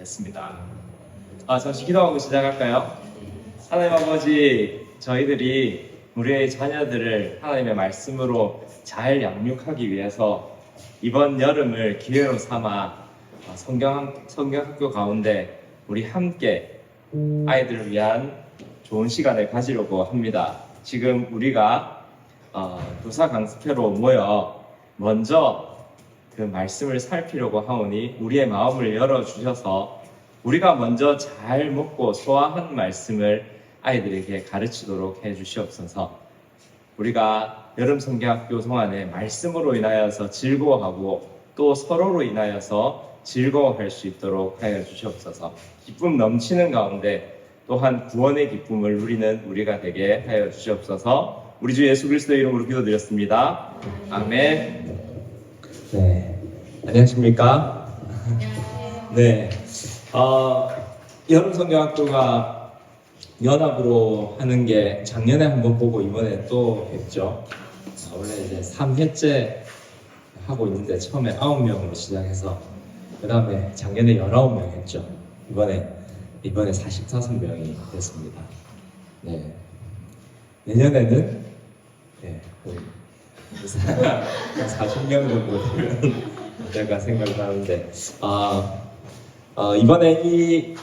됐습니다. 잠시 기도하고 시작할까요? 하나님 아버지, 저희들이 우리의 자녀들을 하나님의 말씀으로 잘 양육하기 위해서 이번 여름을 기회로 삼아 성경학교 가운데 우리 함께 아이들을 위한 좋은 시간을 가지려고 합니다. 지금 우리가 교사 강습회로 모여 먼저 그 말씀을 살피려고 하오니 우리의 마음을 열어주셔서 우리가 먼저 잘 먹고 소화한 말씀을 아이들에게 가르치도록 해주시옵소서. 우리가 여름 성경학교 동안에 말씀으로 인하여서 즐거워하고 또 서로로 인하여서 즐거워할 수 있도록 하여 주시옵소서. 기쁨 넘치는 가운데 또한 구원의 기쁨을 누리는 우리가 되게 하여 주시옵소서. 우리 주 예수 그리스도의 이름으로 기도드렸습니다. 아멘. 네, 안녕하십니까? 네, 여름 성경학교가 연합으로 하는 게 작년에 한번 보고 이번에 또 했죠. 원래 이제 3회째 하고 있는데 처음에 9명으로 시작해서 그 다음에 작년에 19명 했죠. 이번에 45명이 됐습니다. 네, 내년에는 거의 40명 정도 되면 제가 생각나는데 이번에 이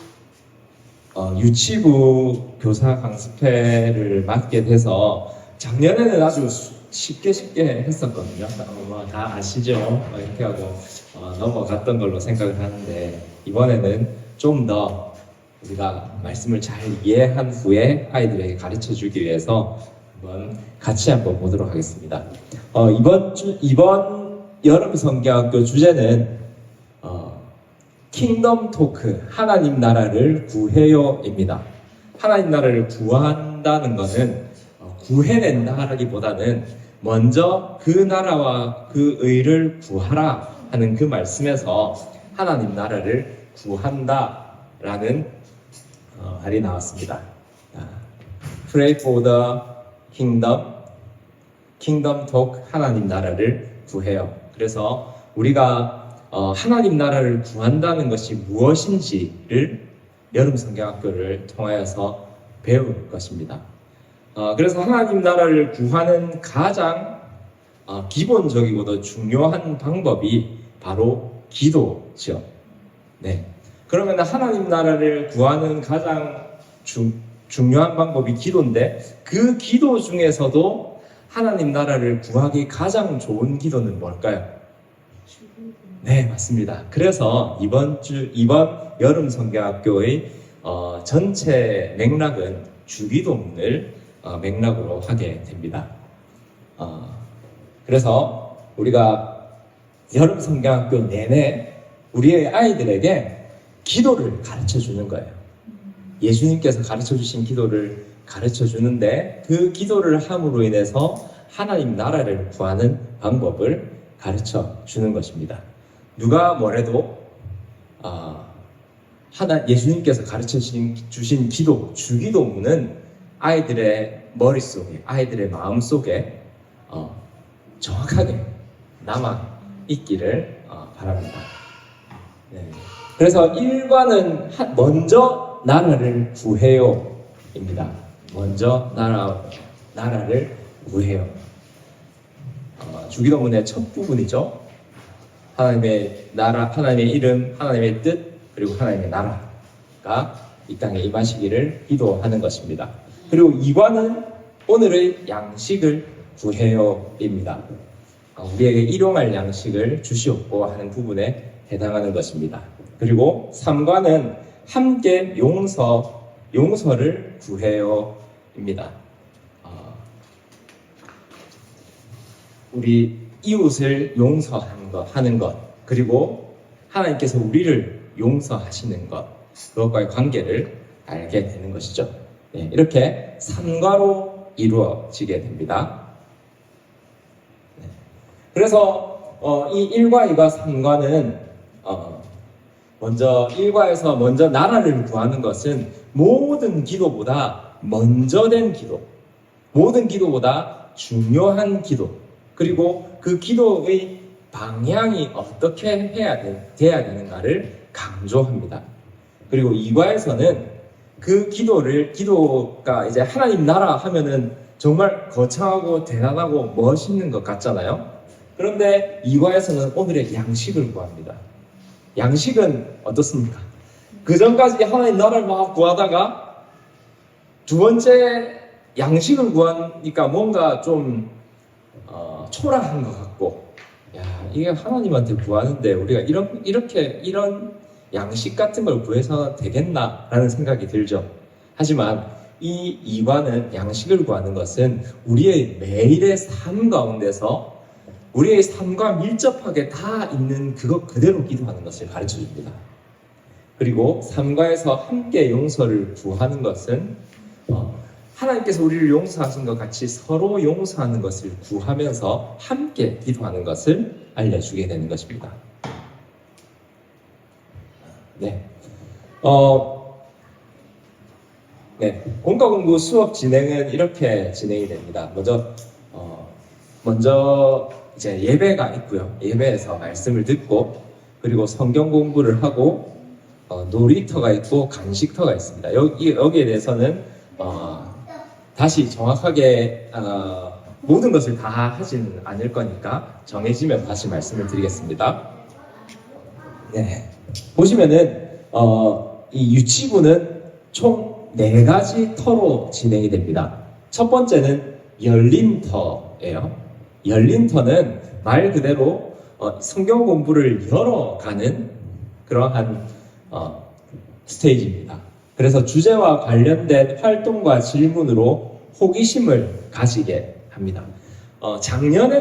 유치부 교사 강습회를 맡게 돼서 작년에는 아주 쉽게 했었거든요. 다 아시죠? 이렇게 하고 넘어갔던 걸로 생각을 하는데 이번에는 좀 더 우리가 말씀을 잘 이해한 후에 아이들에게 가르쳐 주기 위해서 같이 한번 보도록 하겠습니다. 이번 여름 성경학교 주제는 킹덤 토크, 하나님 나라를 구해요입니다. 하나님 나라를 구한다는 것은 구해낸다라기보다는 먼저 그 나라와 그 의를 구하라 하는 그 말씀에서 하나님 나라를 구한다라는 말이 나왔습니다. Pray for the Kingdom Talk, 하나님 나라를 구해요. 그래서 우리가 하나님 나라를 구한다는 것이 무엇인지를 여름 성경학교를 통하여서 배울 것입니다. 그래서 하나님 나라를 구하는 가장 기본적이고도 중요한 방법이 바로 기도죠. 네. 그러면 하나님 나라를 구하는 가장 중요한 방법이 기도인데 그 기도 중에서도 하나님 나라를 구하기 가장 좋은 기도는 뭘까요? 네, 맞습니다. 그래서 이번 여름 성경학교의 전체 맥락은 주기도문을 맥락으로 하게 됩니다. 그래서 우리가 여름 성경학교 내내 우리의 아이들에게 기도를 가르쳐 주는 거예요. 예수님께서 가르쳐 주신 기도를 가르쳐 주는데 그 기도를 함으로 인해서 하나님 나라를 구하는 방법을 가르쳐 주는 것입니다. 누가 뭐래도 예수님께서 가르쳐 주신 기도, 주기도문은 아이들의 머릿속에, 아이들의 마음속에 정확하게 남아 있기를 바랍니다. 네. 그래서 1과는 먼저 나라를 구해요입니다. 먼저 나라를 구해요. 주기도문의 첫 부분이죠. 하나님의 나라, 하나님의 이름, 하나님의 뜻, 그리고 하나님의 나라가 이 땅에 임하시기를 기도하는 것입니다. 그리고 2과는 오늘의 양식을 구해요입니다. 우리에게 일용할 양식을 주시옵고 하는 부분에 해당하는 것입니다. 그리고 3과는 함께 용서를 구해요입니다. 우리 이웃을 용서하는 것, 그리고 하나님께서 우리를 용서하시는 것, 그것과의 관계를 알게 되는 것이죠. 네, 이렇게 3과로 이루어지게 됩니다. 네. 그래서 이 1과, 2과, 3과는 먼저 1과에서 먼저 나라를 구하는 것은 모든 기도보다 먼저 된 기도, 모든 기도보다 중요한 기도, 그리고 그 기도의 방향이 어떻게 돼야 되는가를 강조합니다. 그리고 2과에서는 그 기도가 이제 하나님 나라 하면은 정말 거창하고 대단하고 멋있는 것 같잖아요. 그런데 2과에서는 오늘의 양식을 구합니다. 양식은 어떻습니까? 그 전까지 하나님 나라를 막 구하다가 두 번째 양식을 구하니까 뭔가 좀 초라한 것 같고, 야, 이게 하나님한테 구하는데 우리가 이런 양식 같은 걸 구해서 되겠나라는 생각이 들죠. 하지만 이 2과는 양식을 구하는 것은 우리의 매일의 삶 가운데서 우리의 삶과 밀접하게 다 있는 그것 그대로 기도하는 것을 가르쳐 줍니다. 그리고 3과에서 함께 용서를 구하는 것은 하나님께서 우리를 용서하신 것 같이 서로 용서하는 것을 구하면서 함께 기도하는 것을 알려주게 되는 것입니다. 네. 공과 공부 수업 진행은 이렇게 진행이 됩니다. 먼저 이제 예배가 있고요. 예배에서 말씀을 듣고, 그리고 성경 공부를 하고, 놀이터가 있고 간식터가 있습니다. 여기에 대해서는 다시 정확하게 모든 것을 다 하지는 않을 거니까 정해지면 다시 말씀을 드리겠습니다. 네, 보시면은 이 유치부는 총 4가지 터로 진행이 됩니다. 첫 번째는 열린 터예요. 열린 터는 말 그대로 성경 공부를 열어가는 그러한 스테이지입니다. 그래서 주제와 관련된 활동과 질문으로 호기심을 가지게 합니다. 작년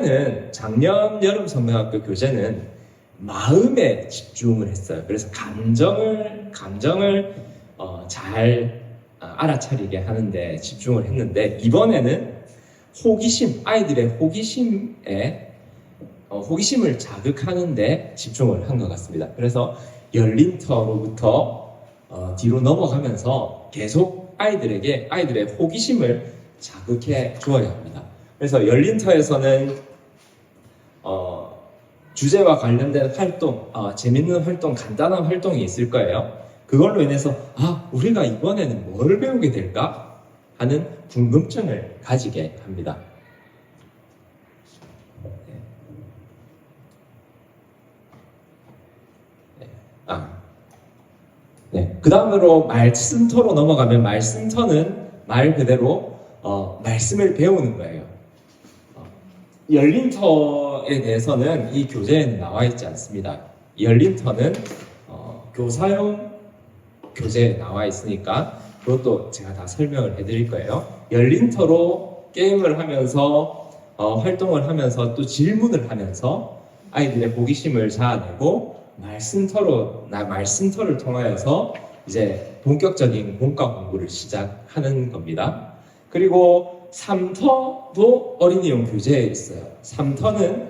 여름 성명학교 교재는 마음에 집중을 했어요. 그래서 감정을 잘 알아차리게 하는데 집중을 했는데, 이번에는 아이들의 호기심을 자극하는데 집중을 한 것 같습니다. 그래서 열린 터로부터 뒤로 넘어가면서 계속 아이들의 호기심을 자극해 주어야 합니다. 그래서 열린 터에서는 주제와 관련된 활동, 재밌는 활동, 간단한 활동이 있을 거예요. 그걸로 인해서 우리가 이번에는 뭘 배우게 될까 하는 궁금증을 가지게 합니다. 그 다음으로 말씀터로 넘어가면, 말씀터는 말 그대로 말씀을 배우는 거예요. 열린터에 대해서는 이 교재에는 나와 있지 않습니다. 열린터는 교사용 교재에 나와 있으니까 그것도 제가 다 설명을 해드릴 거예요. 열린터로 게임을 하면서 활동을 하면서 또 질문을 하면서 아이들의 호기심을 자아내고, 말씀터를 통하여서 이제 본격적인 본과 공부를 시작하는 겁니다. 그리고 3터도 어린이용 교재에 있어요. 3터는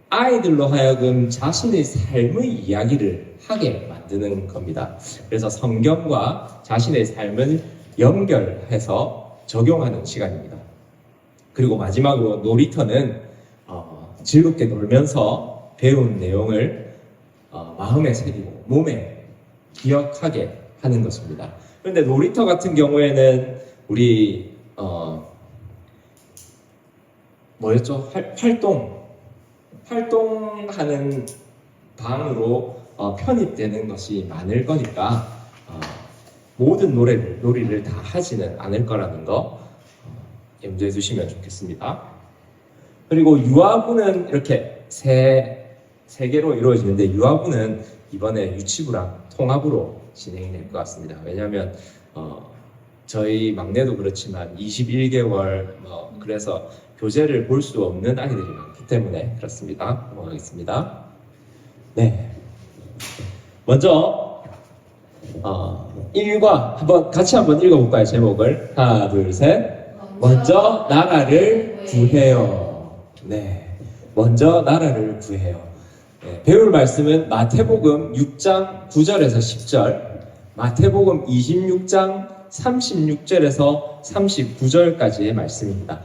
아이들로 하여금 자신의 삶의 이야기를 하게 만드는 겁니다. 그래서 성경과 자신의 삶을 연결해서 적용하는 시간입니다. 그리고 마지막으로 놀이터는 즐겁게 놀면서 배운 내용을 마음에 새기고 몸에 기억하게 하는 것입니다. 그런데 놀이터 같은 경우에는 우리 활동하는 방으로 편입되는 것이 많을 거니까 모든 놀이를 다 하지는 않을 거라는 거 염두에 두시면 좋겠습니다. 그리고 유아부는 이렇게 세 개로 이루어지는데, 유아부는 이번에 유치부랑 통합으로 진행이 될 것 같습니다. 왜냐하면 저희 막내도 그렇지만 21개월 그래서 교재를 볼 수 없는 아이들이 많기 때문에 그렇습니다. 넘어가겠습니다. 네, 먼저 1과 같이 한번 읽어볼까요? 제목을 하나 둘 셋. 먼저 나라를 구해요. 네, 먼저 나라를 구해요. 네, 배울 말씀은 마태복음 6장 9절에서 10절, 마태복음 26장 36절에서 39절까지의 말씀입니다.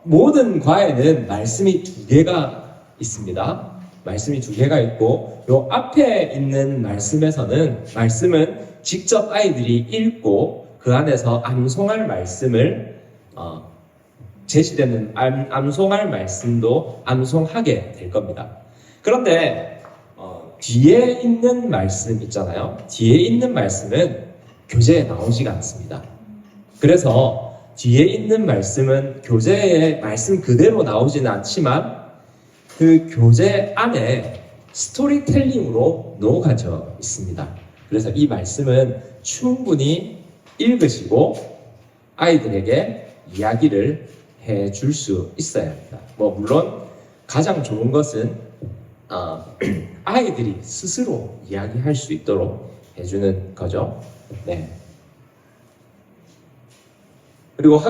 모든 과에는 말씀이 2개가 있습니다. 말씀이 2개가 있고, 요 앞에 있는 말씀은 직접 아이들이 읽고 그 안에서 암송할 말씀을 제시되는 암송할 말씀도 암송하게 될 겁니다. 그런데 뒤에 있는 말씀 있잖아요. 뒤에 있는 말씀은 교재에 나오지가 않습니다. 그래서 뒤에 있는 말씀은 교재에 말씀 그대로 나오지는 않지만 그 교재 안에 스토리텔링으로 녹아져 있습니다. 그래서 이 말씀은 충분히 읽으시고 아이들에게 이야기를 해줄 수 있어야 합니다. 물론 가장 좋은 것은 아이들이 스스로 이야기할 수 있도록 해주는 거죠. 네. 그리고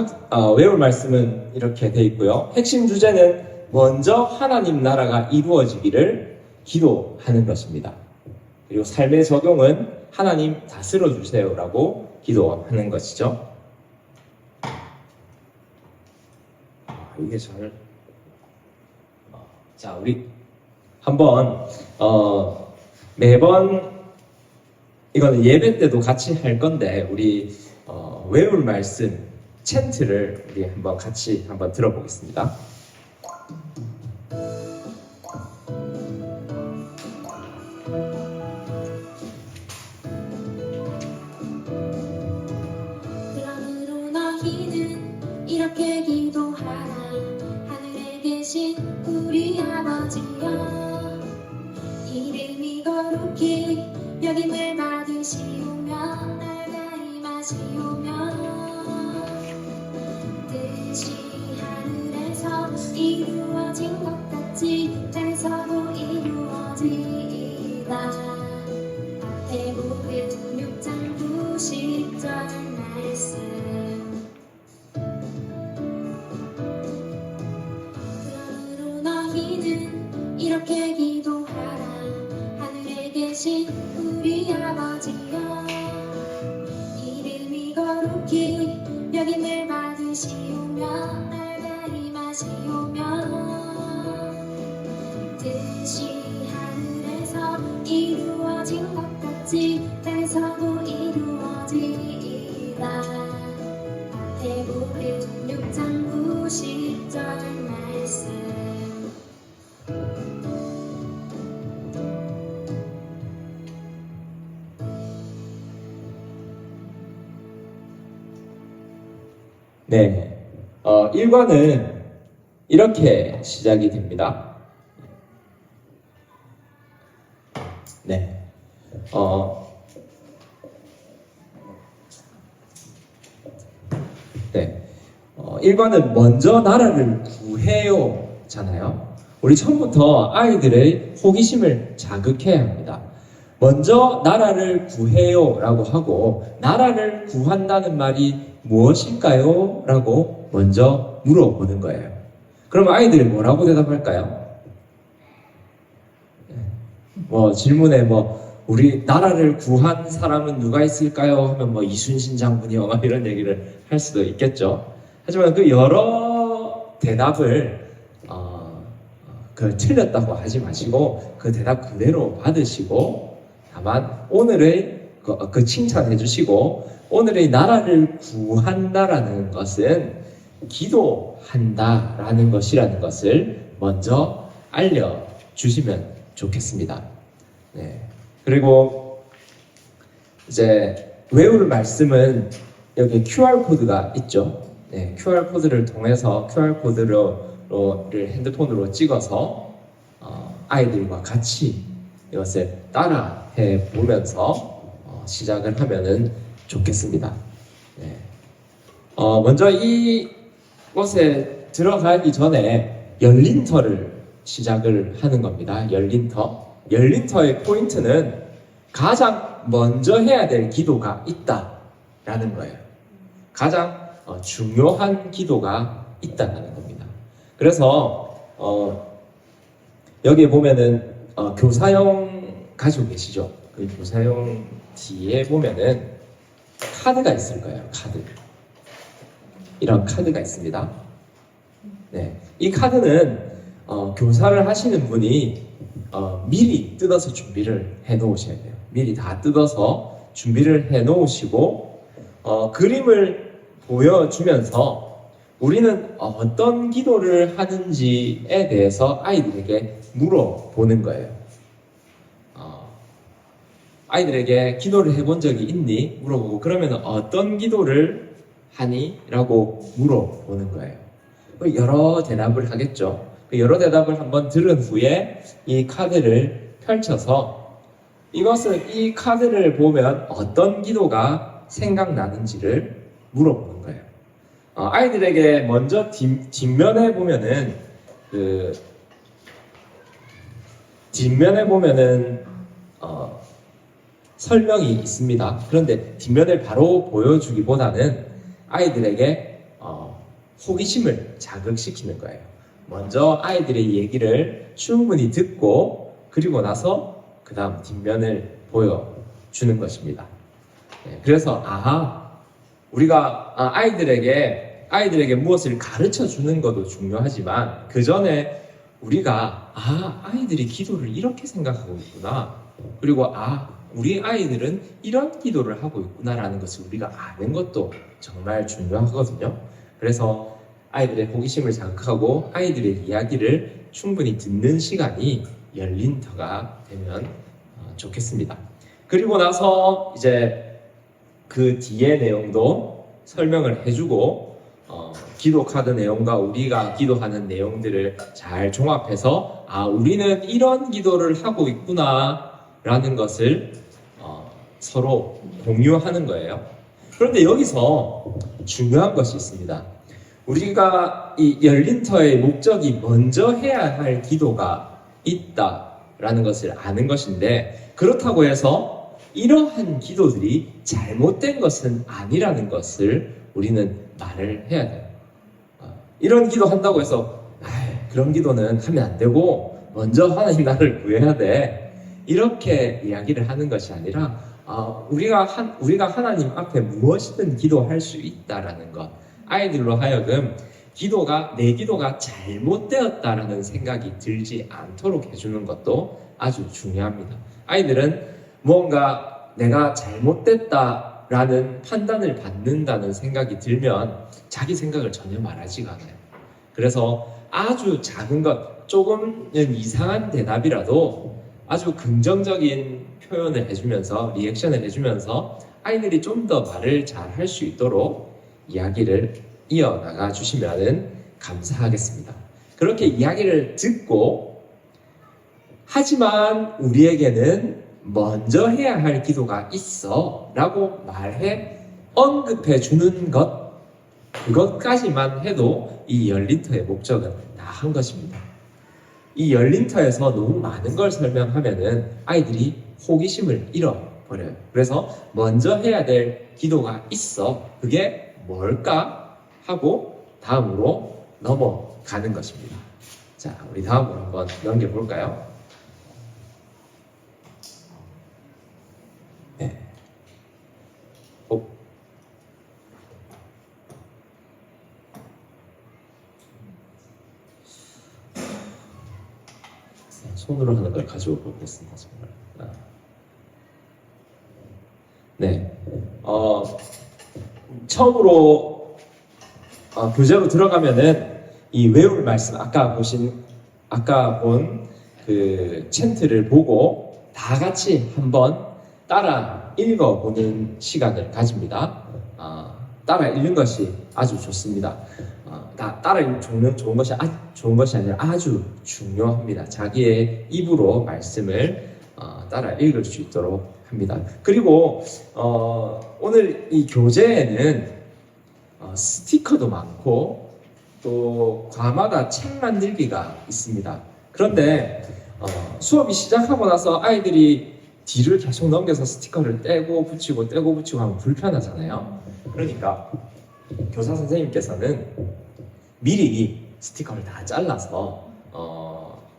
외울 말씀은 이렇게 돼 있고요. 핵심 주제는 먼저 하나님 나라가 이루어지기를 기도하는 것입니다. 그리고 삶의 적용은 하나님 다스려 주세요라고 기도하는 것이죠. 이게 잘. 자, 우리 한번 매번 이거는 예배 때도 같이 할 건데 우리 외울 말씀 챈트를 우리 한번 같이 한번 들어보겠습니다. 그러므로 너희는 이렇게 기도하라. 하늘에 계신 우리 아버지여, 이름이 거룩히 여김을 받으시오며 나라가 임하시오며 뜻이 하늘에서 이루어진 것 같이 땅에서도 이루어지이다. 마태복음 6장 90절 말씀. 그러므로 너희는 이렇게 기도하라. 하늘에 계신 우리 아버지여, 이름이 거룩히 여김을 받으시오며 나라가 임하시오며 뜻이 하늘에서 이루어진 것 같이 땅에서도 이루어지이다. 마태복음 6장 90절 말씀. 네, 1과는 이렇게 시작이 됩니다. 네, 1과는 먼저 나라를 구해요 잖아요. 우리 처음부터 아이들의 호기심을 자극해야 합니다. 먼저 나라를 구해요 라고 하고 나라를 구한다는 말이 무엇일까요? 라고 먼저 물어보는 거예요. 그럼 아이들이 뭐라고 대답할까요? 질문에 우리 나라를 구한 사람은 누가 있을까요? 하면 이순신 장군이요 이런 얘기를 할 수도 있겠죠. 하지만 그 여러 대답을 틀렸다고 하지 마시고 그 대답 그대로 받으시고 다만 오늘의 그 칭찬해 주시고 오늘의 나라를 구한다라는 것은 기도한다라는 것이라는 것을 먼저 알려주시면 좋겠습니다. 네. 그리고 이제 외울 말씀은 여기 QR코드가 있죠. 네, QR코드를 통해서 QR코드를 핸드폰으로 찍어서 아이들과 같이 이것을 따라해 보면서 시작을 하면은 좋겠습니다. 네. 먼저 이곳에 들어가기 전에 열린터를 시작을 하는 겁니다. 열린터의 포인트는 가장 먼저 해야 될 기도가 있다라는 거예요. 가장 중요한 기도가 있다는 겁니다. 그래서 여기에 보면은 교사용 가지고 계시죠? 그 교사용 뒤에 보면은 카드가 있을 거예요. 이런 카드가 있습니다. 네, 이 카드는 교사를 하시는 분이 미리 뜯어서 준비를 해 놓으셔야 돼요. 미리 다 뜯어서 준비를 해 놓으시고 그림을 보여주면서 우리는 어떤 기도를 하는지에 대해서 아이들에게 물어보는 거예요. 아이들에게 기도를 해본 적이 있니? 물어보고 그러면 어떤 기도를 하니? 라고 물어보는 거예요. 여러 대답을 하겠죠. 여러 대답을 한번 들은 후에 이 카드를 펼쳐서 이 카드를 보면 어떤 기도가 생각나는지를 물어보는 거예요. 아이들에게 먼저 뒷면에 보면은 설명이 있습니다. 그런데 뒷면을 바로 보여주기보다는 아이들에게 호기심을 자극시키는 거예요. 먼저 아이들의 얘기를 충분히 듣고 그리고 나서 그 다음 뒷면을 보여주는 것입니다. 그래서 우리가 아이들에게 무엇을 가르쳐 주는 것도 중요하지만 그 전에 우리가 아이들이 기도를 이렇게 생각하고 있구나, 그리고 우리 아이들은 이런 기도를 하고 있구나라는 것을 우리가 아는 것도 정말 중요하거든요. 그래서 아이들의 호기심을 자극하고 아이들의 이야기를 충분히 듣는 시간이 열린터가 되면 좋겠습니다. 그리고 나서 이제 그 뒤에 내용도 설명을 해주고 기도 카드 내용과 우리가 기도하는 내용들을 잘 종합해서 우리는 이런 기도를 하고 있구나 라는 것을 서로 공유하는 거예요. 그런데 여기서 중요한 것이 있습니다. 우리가 이 열린터의 목적이 먼저 해야 할 기도가 있다라는 것을 아는 것인데, 그렇다고 해서 이러한 기도들이 잘못된 것은 아니라는 것을 우리는 말을 해야 돼요. 이런 기도 한다고 해서 그런 기도는 하면 안 되고 먼저 하나님 나를 구해야 돼, 이렇게 이야기를 하는 것이 아니라 우리가 하나님 앞에 무엇이든 기도할 수 있다라는 것, 아이들로 하여금 내 기도가 잘못되었다라는 생각이 들지 않도록 해주는 것도 아주 중요합니다. 아이들은 뭔가 내가 잘못됐다라는 판단을 받는다는 생각이 들면 자기 생각을 전혀 말하지가 않아요. 그래서 아주 작은 것, 조금은 이상한 대답이라도 아주 긍정적인 표현을 해주면서, 리액션을 해주면서 아이들이 좀 더 말을 잘 할 수 있도록 이야기를 이어나가 주시면 감사하겠습니다. 그렇게 이야기를 듣고, 하지만 우리에게는 먼저 해야 할 기도가 있어 라고 언급해 주는 것, 그것까지만 해도 이 열린터의 목적은 다 한 것입니다. 이 열린터에서 너무 많은 걸 설명하면은 아이들이 호기심을 잃어버려요. 그래서 먼저 해야 될 기도가 있어, 그게 뭘까 하고 다음으로 넘어가는 것입니다. 자, 우리 다음으로 한번 넘겨볼까요? 네. 손으로 하는 걸 가지고 보겠습니다. 정말. 네. 처음으로 교재로 들어가면은 이 외울 말씀, 아까 본 그 챈트를 보고 다 같이 한번 따라 읽어보는 시간을 가집니다. 따라 읽는 것이 아주 좋습니다. 따라 읽는 좋은 것이 아니라 아주 중요합니다. 자기의 입으로 말씀을 따라 읽을 수 있도록 합니다. 그리고 오늘 이 교재에는 스티커도 많고 또 과마다 책 만들기가 있습니다. 그런데 수업이 시작하고 나서 아이들이 뒤를 계속 넘겨서 스티커를 떼고 붙이고 하면 불편하잖아요. 그러니까 교사 선생님께서는 미리 스티커를 다 잘라서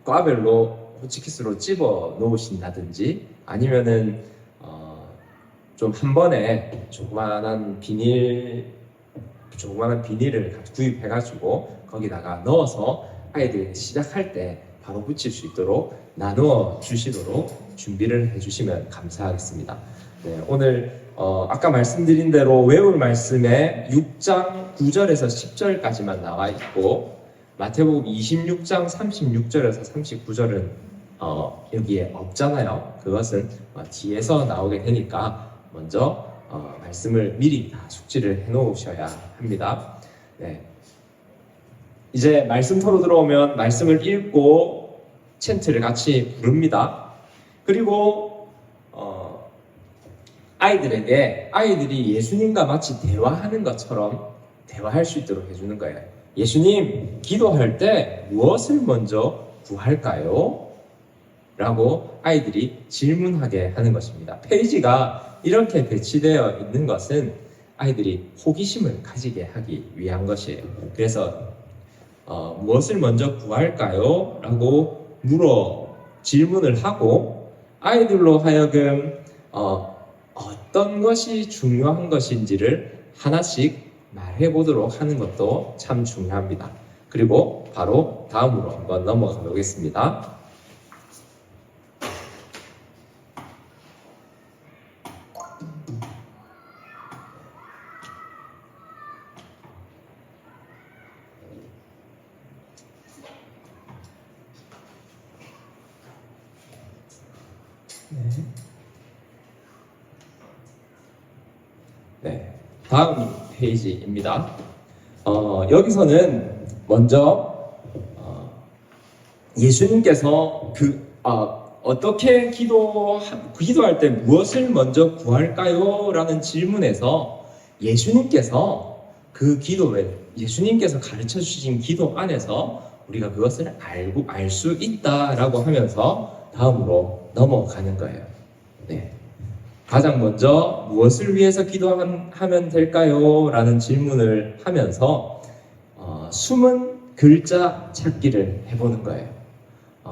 과별로 호치키스로 집어 놓으신다든지, 아니면은 좀 한 번에 조그만한 비닐을 구입해가지고 거기다가 넣어서 아이들이 시작할 때 바로 붙일 수 있도록 나누어 주시도록 준비를 해주시면 감사하겠습니다. 네, 오늘 아까 말씀드린 대로 외울 말씀에 6장 9절에서 10절까지만 나와 있고 마태복음 26장 36절에서 39절은 여기에 없잖아요. 그것은 뒤에서 나오게 되니까 먼저 말씀을 미리 다 숙지를 해놓으셔야 합니다. 네. 이제 말씀터로 들어오면 말씀을 읽고 찬트를 같이 부릅니다. 그리고 아이들이 예수님과 마치 대화하는 것처럼 대화할 수 있도록 해주는 거예요. 예수님, 기도할 때 무엇을 먼저 구할까요? 라고 아이들이 질문하게 하는 것입니다. 페이지가 이렇게 배치되어 있는 것은 아이들이 호기심을 가지게 하기 위한 것이에요. 그래서 무엇을 먼저 구할까요? 라고 질문을 하고 아이들로 하여금 어떤 것이 중요한 것인지를 하나씩 말해보도록 하는 것도 참 중요합니다. 그리고 바로 다음으로 한번 넘어가 보겠습니다. 네, 다음 페이지입니다. 여기서는 먼저 예수님께서 어떻게 기도할 때 무엇을 먼저 구할까요? 라는 질문에서 예수님께서 예수님께서 가르쳐 주신 기도 안에서 우리가 그것을 알 수 있다라고 하면서 다음으로 넘어가는 거예요. 네. 가장 먼저 무엇을 위해서 기도하면 될까요? 라는 질문을 하면서 숨은 글자 찾기를 해보는 거예요.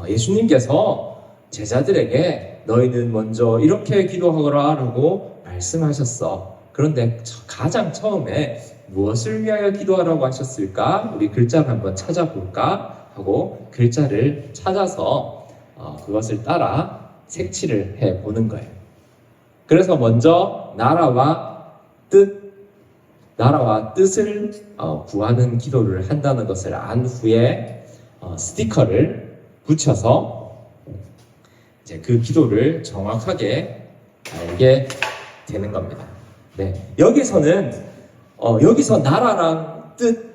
예수님께서 제자들에게 너희는 먼저 이렇게 기도하거라 라고 말씀하셨어. 그런데 가장 처음에 무엇을 위하여 기도하라고 하셨을까? 우리 글자를 한번 찾아볼까? 하고 글자를 찾아서 그것을 따라 색칠을 해보는 거예요. 그래서 먼저 나라와 뜻을 구하는 기도를 한다는 것을 안 후에 스티커를 붙여서 이제 그 기도를 정확하게 알게 되는 겁니다. 네, 여기서 나라랑 뜻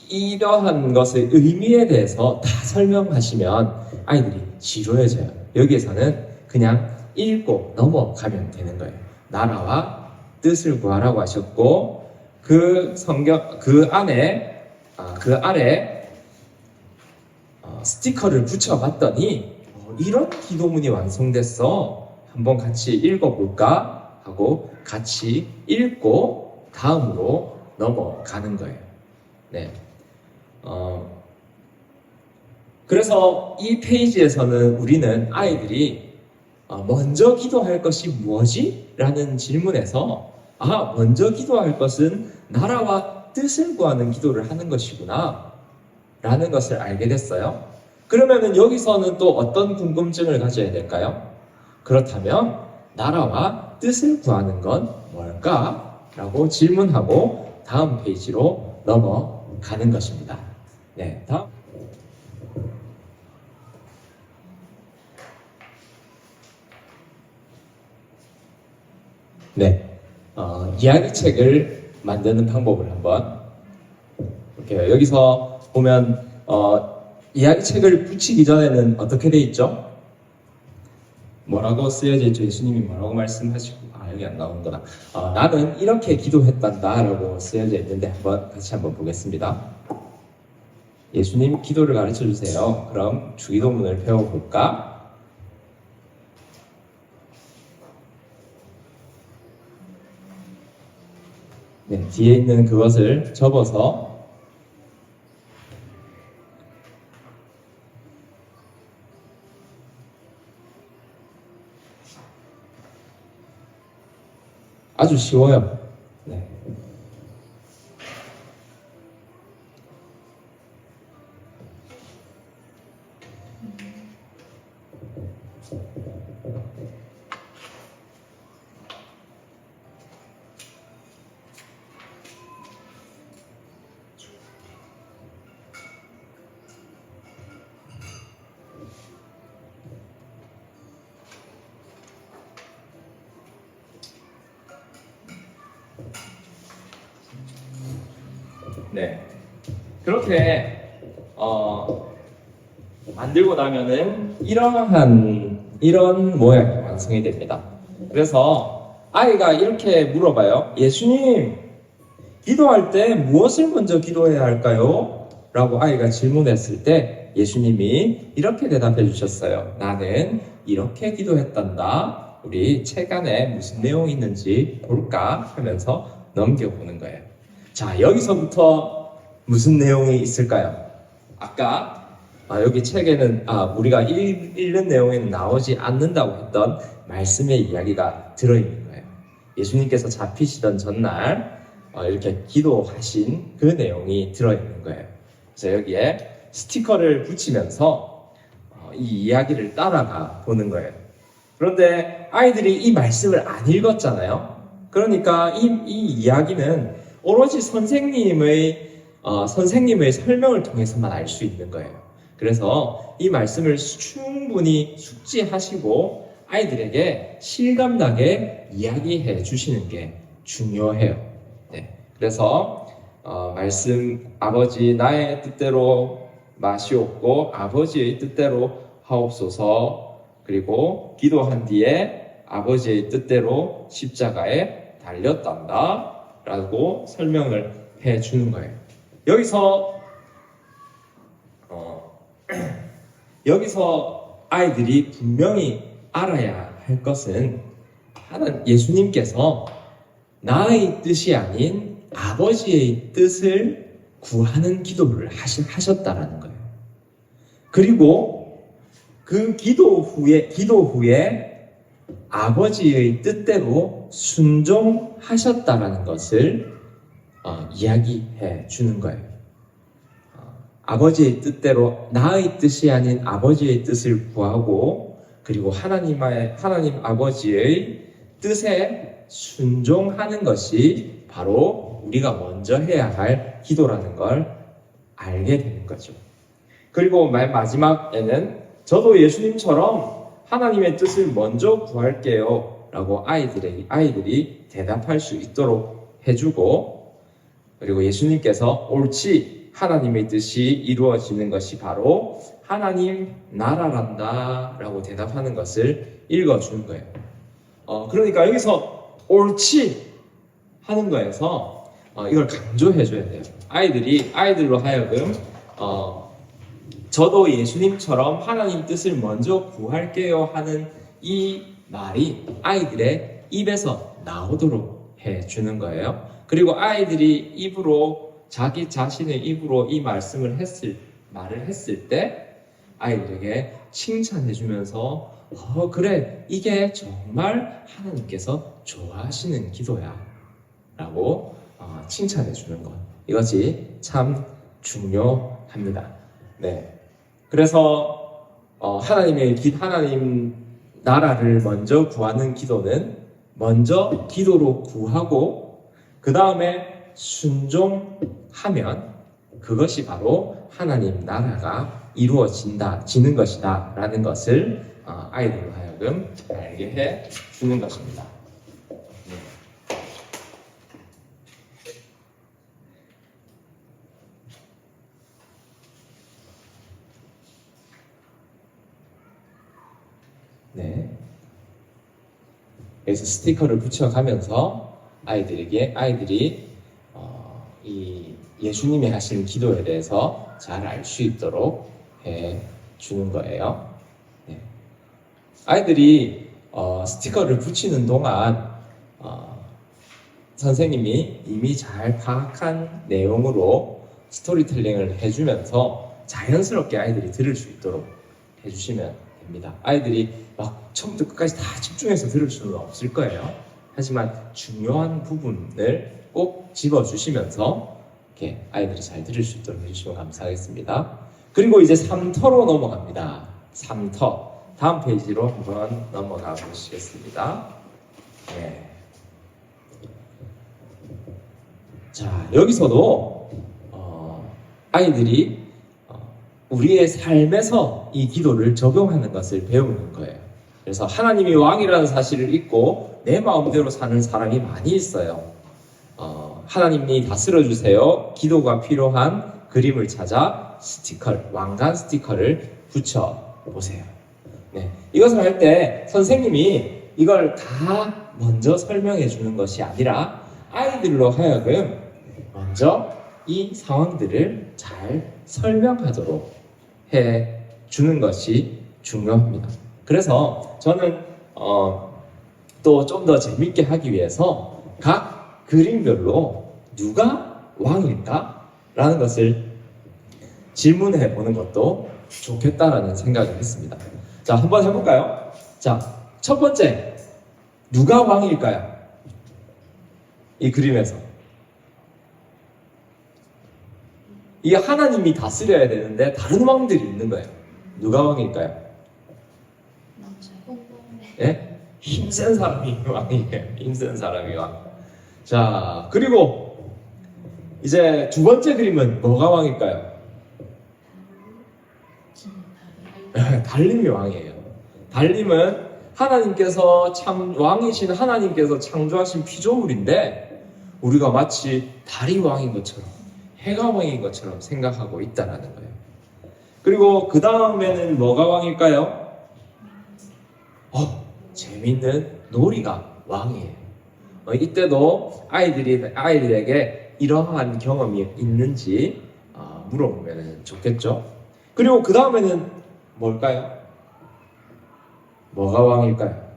이러한 것의 의미에 대해서 다 설명하시면 아이들이 지루해져요. 여기에서는 그냥 읽고 넘어가면 되는 거예요. 나라와 뜻을 구하라고 하셨고 그 아래 스티커를 붙여봤더니 이런 기도문이 완성됐어. 한번 같이 읽어볼까? 하고 같이 읽고 다음으로 넘어가는 거예요. 네. 그래서 이 페이지에서는 우리는 아이들이 먼저 기도할 것이 무엇이? 라는 질문에서 먼저 기도할 것은 나라와 뜻을 구하는 기도를 하는 것이구나 라는 것을 알게 됐어요. 그러면은 여기서는 또 어떤 궁금증을 가져야 될까요? 그렇다면 나라와 뜻을 구하는 건 뭘까? 라고 질문하고 다음 페이지로 넘어가는 것입니다. 네, 다음. 네, 이야기책을 만드는 방법을 한번 볼게요. 여기서 보면 이야기책을 붙이기 전에는 어떻게 돼 있죠? 뭐라고 쓰여져 있죠? 예수님이 뭐라고 말씀하시고 여기 안 나오는구나. 나는 이렇게 기도했단다 라고 쓰여져 있는데 같이 한번 보겠습니다. 예수님 기도를 가르쳐 주세요. 그럼 주기도문을 배워볼까? 네, 뒤에 있는 그것을 접어서 아주 쉬워요. 네. 네. 그렇게 만들고 나면은 이런 모양이 완성이 됩니다. 그래서 아이가 이렇게 물어봐요. 예수님, 기도할 때 무엇을 먼저 기도해야 할까요? 라고 아이가 질문했을 때 예수님이 이렇게 대답해 주셨어요. 나는 이렇게 기도했단다. 우리 책 안에 무슨 내용이 있는지 볼까? 하면서 넘겨보는 거예요. 자, 여기서부터 무슨 내용이 있을까요? 아까 여기 책에는 우리가 읽는 내용에는 나오지 않는다고 했던 말씀의 이야기가 들어있는 거예요. 예수님께서 잡히시던 전날 이렇게 기도하신 그 내용이 들어있는 거예요. 그래서 여기에 스티커를 붙이면서 이 이야기를 따라가 보는 거예요. 그런데 아이들이 이 말씀을 안 읽었잖아요. 그러니까 이 이야기는 오로지 선생님의 설명을 통해서만 알 수 있는 거예요. 그래서 이 말씀을 충분히 숙지하시고 아이들에게 실감나게 이야기해 주시는 게 중요해요. 네. 그래서 말씀 아버지 나의 뜻대로 마시옵고 아버지의 뜻대로 하옵소서. 그리고 기도한 뒤에 아버지의 뜻대로 십자가에 달렸단다 라고 설명을 해 주는 거예요. 여기서 아이들이 분명히 알아야 할 것은 예수님께서 나의 뜻이 아닌 아버지의 뜻을 구하는 기도를 하셨다라는 거예요. 그리고 그 기도 후에 아버지의 뜻대로 순종하셨다라는 것을 이야기해 주는 거예요. 아버지의 뜻대로 나의 뜻이 아닌 아버지의 뜻을 구하고 그리고 하나님 아버지의 뜻에 순종하는 것이 바로 우리가 먼저 해야 할 기도라는 걸 알게 되는 거죠. 그리고 맨 마지막에는 저도 예수님처럼 하나님의 뜻을 먼저 구할게요 라고 아이들이 대답할 수 있도록 해주고 그리고 예수님께서 옳지 하나님의 뜻이 이루어지는 것이 바로 하나님 나라란다 라고 대답하는 것을 읽어주는 거예요. 그러니까 여기서 옳지 하는 거에서 이걸 강조해줘야 돼요. 아이들로 하여금 저도 예수님처럼 하나님 뜻을 먼저 구할게요 하는 이 말이 아이들의 입에서 나오도록 해주는 거예요. 그리고 아이들이 자기 자신의 입으로 이 말을 했을 때 아이들에게 칭찬해주면서 그래 이게 정말 하나님께서 좋아하시는 기도야 라고 칭찬해주는 것 이것이 참 중요합니다. 네. 그래서 하나님 나라를 먼저 구하는 기도는 먼저 기도로 구하고 그 다음에 순종하면 그것이 바로 하나님 나라가 이루어지는 것이다 라는 것을 아이들로 하여금 알게 해 주는 것입니다. 네. 그래서 스티커를 붙여가면서 아이들이 이 예수님이 하시는 기도에 대해서 잘 알 수 있도록 해 주는 거예요. 네. 아이들이 스티커를 붙이는 동안 선생님이 이미 잘 파악한 내용으로 스토리텔링을 해주면서 자연스럽게 아이들이 들을 수 있도록 해주시면 됩니다. 아이들이 막 처음부터 끝까지 다 집중해서 들을 수는 없을 거예요. 하지만 중요한 부분을 꼭 집어주시면서 이렇게 아이들이 잘 들을 수 있도록 해주시면 감사하겠습니다. 그리고 이제 3터로 넘어갑니다. 3터. 다음 페이지로 한번 넘어가 보시겠습니다. 네. 자, 여기서도 아이들이 우리의 삶에서 이 기도를 적용하는 것을 배우는 거예요. 그래서 하나님이 왕이라는 사실을 잊고 내 마음대로 사는 사람이 많이 있어요. 하나님이 다스려 주세요. 기도가 필요한 그림을 찾아 왕관 스티커를 붙여 보세요. 네, 이것을 할 때 선생님이 이걸 다 먼저 설명해 주는 것이 아니라 아이들로 하여금 먼저 이 상황들을 잘 설명하도록 해 주는 것이 중요합니다. 그래서 저는 또 좀 더 재밌게 하기 위해서 각 그림별로 누가 왕일까? 라는 것을 질문해 보는 것도 좋겠다라는 생각을 했습니다. 자, 한번 해볼까요? 자, 첫 번째, 누가 왕일까요? 이 그림에서. 이 하나님이 다스려야 되는데 다른 왕들이 있는 거예요. 누가 왕일까요? 예? 힘센 사람이 왕이에요. 힘센 사람이 왕. 자, 그리고 이제 두 번째 그림은 뭐가 왕일까요? 달림이 왕이에요. 달림은 하나님께서 왕이신 하나님께서 창조하신 피조물인데 우리가 마치 달이 왕인 것처럼 해가 왕인 것처럼 생각하고 있다라는 거예요. 그리고 그 다음에는 뭐가 왕일까요? 재밌는 놀이가 왕이에요. 이때도 아이들에게 이러한 경험이 있는지 물어보면 좋겠죠. 그리고 그 다음에는 뭘까요? 뭐가 왕일까요?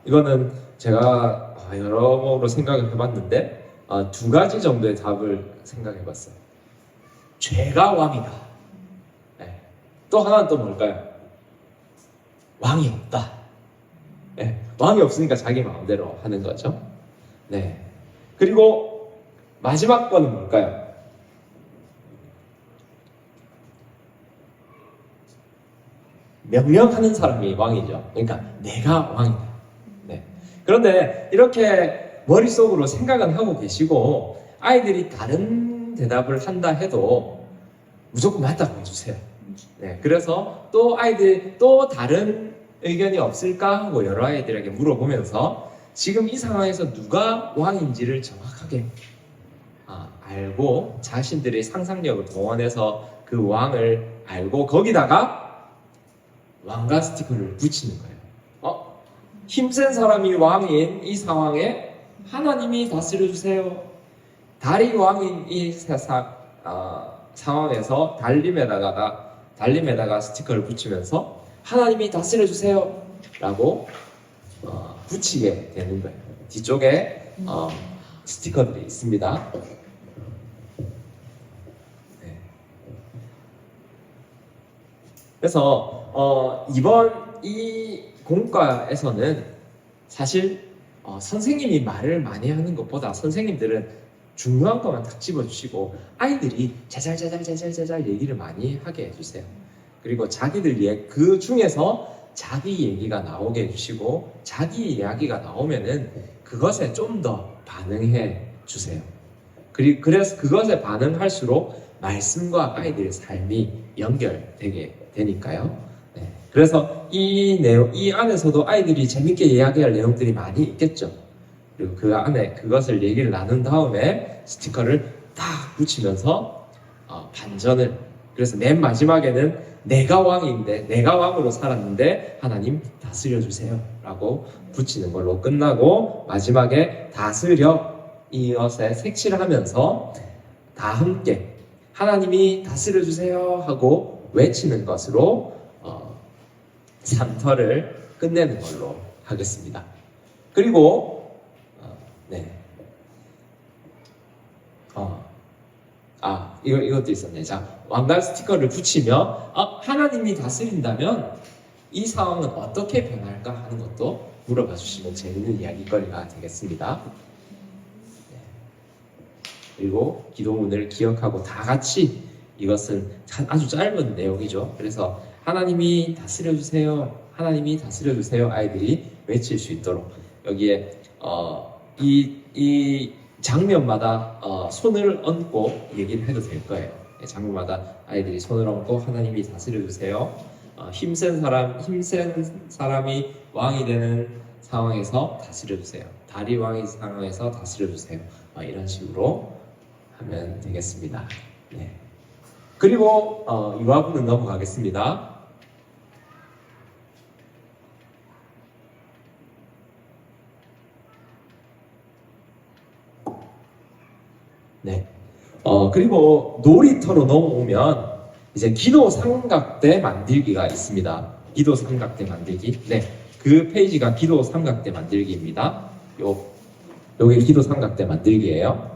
이거는 제가 여러모로 생각을 해봤는데 두 가지 정도의 답을 생각해봤어요. 죄가 왕이다. 또 하나는 또 뭘까요? 왕이 없다. 왕이 없으니까 자기 마음대로 하는 거죠. 네. 그리고 마지막 거는 뭘까요? 명령하는 사람이 왕이죠. 그러니까 내가 왕이다. 네. 그런데 이렇게 머릿속으로 생각은 하고 계시고 아이들이 다른 대답을 한다 해도 무조건 맞다고 해주세요. 네. 그래서 또 아이들 또 다른 의견이 없을까 하고 여러 아이들에게 물어보면서 지금 이 상황에서 누가 왕인지를 정확하게 알고 자신들의 상상력을 동원해서 그 왕을 알고 거기다가 왕관 스티커를 붙이는 거예요. 힘센 사람이 왕인 이 상황에 하나님이 다스려 주세요. 달이 왕인 이 상황에서 달림에다가 스티커를 붙이면서 하나님이 다스려 주세요 라고 붙이게 되는 거예요. 뒤쪽에 스티커들이 있습니다. 네. 그래서 이번 이 공과에서는 사실 선생님이 말을 많이 하는 것보다 선생님들은 중요한 것만 딱 집어주시고 아이들이 자잘자잘 얘기를 많이 하게 해주세요. 그리고 자기들 그 중에서 자기 얘기가 나오게 해주시고 자기 이야기가 나오면은 그것에 좀 더 반응해 주세요. 그래서 그것에 반응할수록 말씀과 아이들의 삶이 연결되게 되니까요. 네. 그래서 이 안에서도 아이들이 재밌게 이야기할 내용들이 많이 있겠죠. 그리고 그 안에 그것을 얘기를 나눈 다음에 스티커를 딱 붙이면서 반전을, 그래서 맨 마지막에는 내가 왕인데 내가 왕으로 살았는데 하나님 다스려 주세요 라고 붙이는 걸로 끝나고 마지막에 다스려 이것에 색칠을 하면서 다 함께 하나님이 다스려 주세요 하고 외치는 것으로 3터를 끝내는 걸로 하겠습니다. 그리고 이것도 있었네. 자, 왕관 스티커를 붙이며 하나님이 다스린다면 이 상황은 어떻게 변할까 하는 것도 물어봐 주시면 재밌는 이야기거리가 되겠습니다. 그리고 기도문을 기억하고 다 같이, 이것은 아주 짧은 내용이죠. 그래서 하나님이 다스려 주세요, 하나님이 다스려 주세요 아이들이 외칠 수 있도록 여기에 이 장면마다 손을 얹고 얘기를 해도 될 거예요. 장면마다 아이들이 손을 얹고 하나님이 다스려 주세요. 힘센 사람이 왕이 되는 상황에서 다스려 주세요. 다리 왕의 상황에서 다스려 주세요. 이런 식으로 하면 되겠습니다. 네. 그리고 유아부는 넘어가겠습니다. 네. 그리고 놀이터로 넘어오면 이제 기도 삼각대 만들기가 있습니다. 기도 삼각대 만들기. 네. 그 페이지가 기도 삼각대 만들기입니다. 요게 기도 삼각대 만들기예요.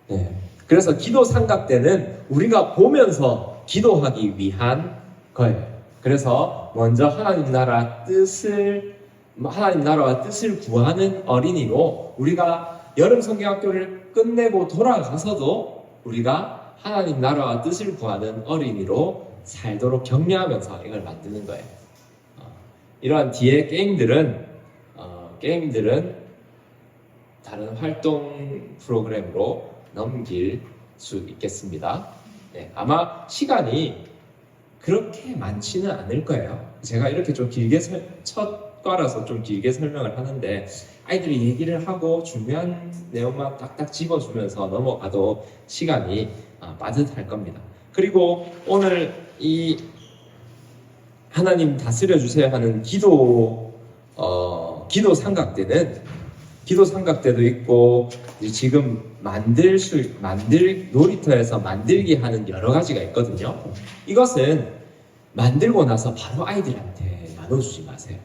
네. 그래서 기도 삼각대는 우리가 보면서 기도하기 위한 거예요. 그래서 먼저 하나님 나라와 뜻을 구하는 어린이로 우리가 여름 성경학교를 끝내고 돌아가서도 우리가 하나님 나라와 뜻을 구하는 어린이로 살도록 격려하면서 이걸 만드는 거예요. 이러한 뒤에 게임들은 다른 활동 프로그램으로 넘길 수 있겠습니다. 네, 아마 시간이 그렇게 많지는 않을 거예요. 제가 이렇게 좀 길게 첫 과라서 좀 길게 설명을 하는데 아이들이 얘기를 하고 중요한 내용만 딱딱 집어주면서 넘어가도 시간이 빠듯할 겁니다. 그리고 오늘 이 하나님 다스려 주세요 하는 기도 삼각대도 있고 지금 놀이터에서 만들기 하는 여러 가지가 있거든요. 이것은 만들고 나서 바로 아이들한테 나눠주지 마세요.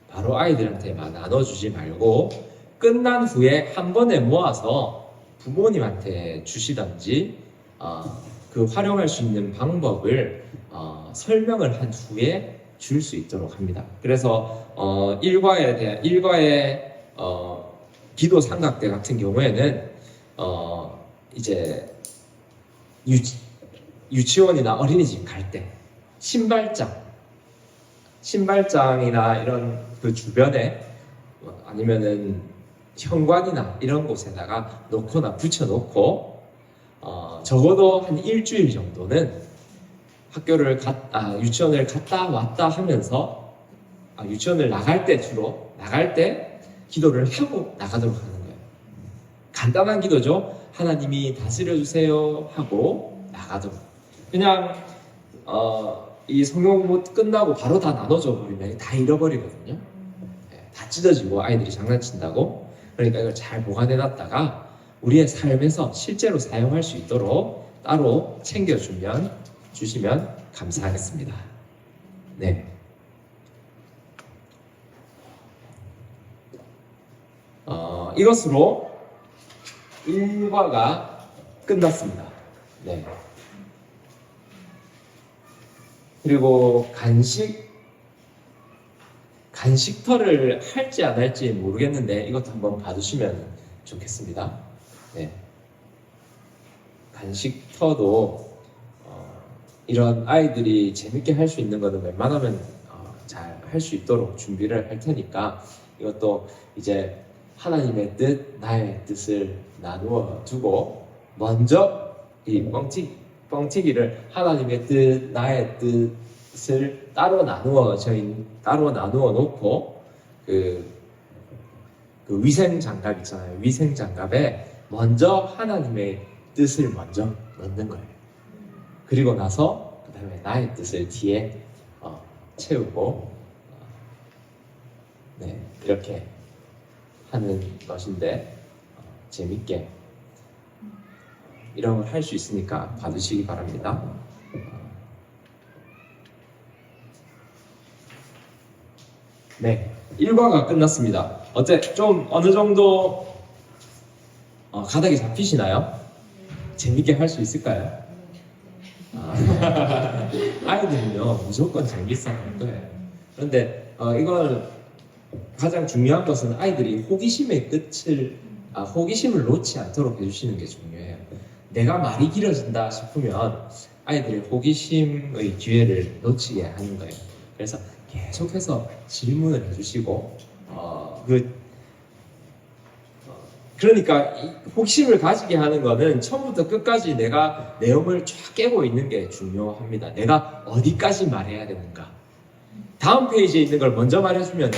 바로 아이들한테 나눠주지 말고 끝난 후에 한 번에 모아서 부모님한테 주시던지 그 활용할 수 있는 방법을 설명을 한 후에 줄 수 있도록 합니다. 그래서 일과의 기도 삼각대 같은 경우에는 이제 유치원이나 어린이집 갈 때 신발장이나 이런 그 주변에 아니면은 현관이나 이런 곳에다가 놓거나 붙여놓고 적어도 한 일주일 정도는 유치원을 갔다 왔다 하면서 유치원을 나갈 때 기도를 하고 나가도록 하는 거예요. 간단한 기도죠. 하나님이 다스려 주세요 하고 나가도록. 그냥 이 성경 공부 끝나고 바로 다 나눠줘 버리면 다 잃어버리거든요. 다 찢어지고 아이들이 장난친다고. 그러니까 이걸 잘 보관해 놨다가 우리의 삶에서 실제로 사용할 수 있도록 따로 주시면 감사하겠습니다. 네. 이것으로 1과가 끝났습니다. 네. 그리고 간식터를 할지 안 할지 모르겠는데 이것도 한번 봐주시면 좋겠습니다. 네. 간식터도 이런 아이들이 재밌게 할 수 있는 거는 웬만하면 잘 할 수 있도록 준비를 할 테니까 이것도 이제 하나님의 뜻, 나의 뜻을 나누어 두고 먼저 이 뻥튀기를 하나님의 뜻, 나의 뜻을 따로 나누어 놓고 그 위생 장갑 있잖아요. 위생 장갑에 먼저 하나님의 뜻을 먼저 넣는 거예요. 그리고 나서 그 다음에 나의 뜻을 뒤에 채우고 네, 이렇게 하는 것인데 재밌게 이런 걸 할 수 있으니까 봐주시기 바랍니다. 네, 1과가 끝났습니다. 좀 어느 정도 가닥이 잡히시나요? 재밌게 할 수 있을까요? 아이들은요 무조건 재밌어할 거예요. 그런데 이건 가장 중요한 것은 아이들이 호기심을 놓지 않도록 해주시는 게 중요해요. 내가 말이 길어진다 싶으면 아이들이 호기심의 기회를 놓치게 하는 거예요. 그래서 계속해서 질문을 해주시고 그러니까 이 혹심을 가지게 하는 거는 처음부터 끝까지 내가 내용을 쫙 깨고 있는 게 중요합니다. 내가 어디까지 말해야 되는가. 다음 페이지에 있는 걸 먼저 말해주면은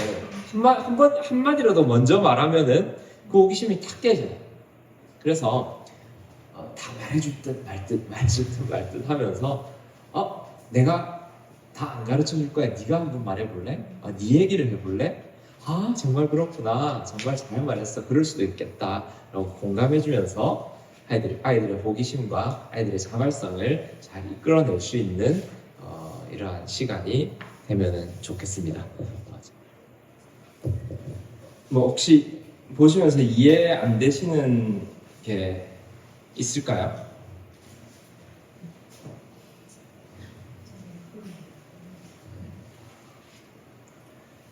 한마디라도 먼저 말하면은 그 호기심이 탁 깨져요. 그래서 다 말해줄 듯 말 듯 말 듯 하면서 내가 다 안 가르쳐 줄 거야. 네가 한번 말해볼래? 네 얘기를 해볼래? 정말 그렇구나. 정말 잘 말했어. 그럴 수도 있겠다. 라고 공감해주면서 아이들의 호기심과 아이들의 자발성을 잘 이끌어낼 수 있는 이러한 시간이 되면 좋겠습니다. 뭐 혹시 보시면서 이해 안 되시는 게 있을까요?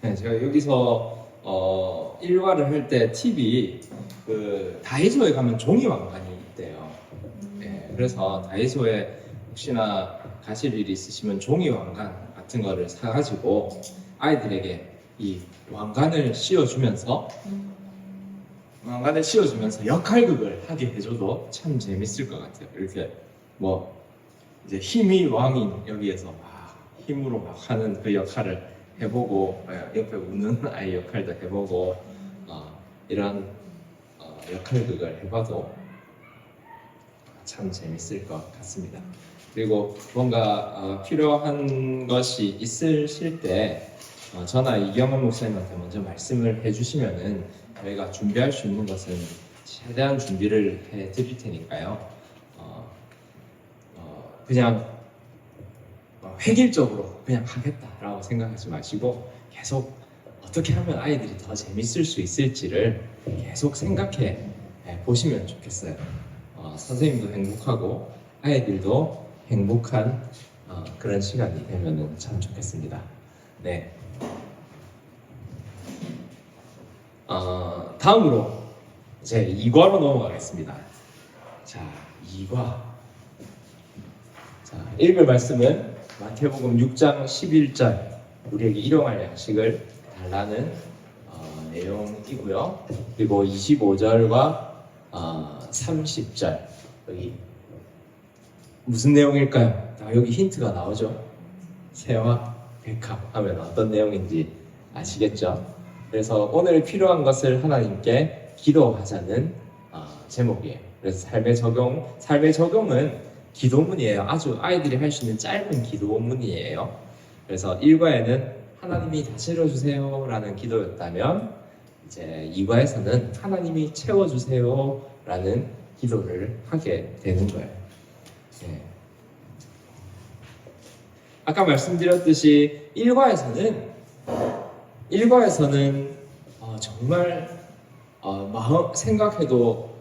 네, 제가 여기서 일과를 할 때 팁이 그 다이소에 가면 종이 왕관이 있대요. 네, 그래서 다이소에 혹시나 가실 일이 있으시면 종이 왕관 같은 거를 사가지고 아이들에게 이 왕관을 씌워주면서 역할극을 하게 해줘도 참 재밌을 것 같아요. 이렇게 뭐 이제 힘이 왕인 여기에서 막 힘으로 막 하는 그 역할을 해보고 옆에 웃는 아이 역할도 해보고 이런 역할극을 해봐도 참 재밌을 것 같습니다. 그리고 뭔가 필요한 것이 있으실 때 저나 이경원 목사님한테 먼저 말씀을 해주시면은 저희가 준비할 수 있는 것은 최대한 준비를 해드릴 테니까요. 그냥 획일적으로 그냥 하겠다라고 생각하지 마시고 계속 어떻게 하면 아이들이 더 재밌을 수 있을지를 계속 생각해 보시면 좋겠어요. 선생님도 행복하고 아이들도 행복한 그런 시간이 되면 참 좋겠습니다. 네. 다음으로 이제 2과로 넘어가겠습니다. 자, 2과. 자, 읽을 말씀은 마태복음 6장 11절 우리에게 일용할 양식을 달라는 내용이고요. 그리고 25절과 30절 여기 무슨 내용일까요? 여기 힌트가 나오죠. 새와 백합 하면 어떤 내용인지 아시겠죠? 그래서 오늘 필요한 것을 하나님께 기도하자는 제목이에요. 그래서 삶의 적용은 기도문이에요. 아주 아이들이 할 수 있는 짧은 기도문이에요. 그래서 1과에는 하나님이 다스려 주세요 라는 기도였다면 이제 2과에서는 하나님이 채워주세요 라는 기도를 하게 되는 거예요. 네. 아까 말씀드렸듯이 1과에서는 정말 마음 생각해도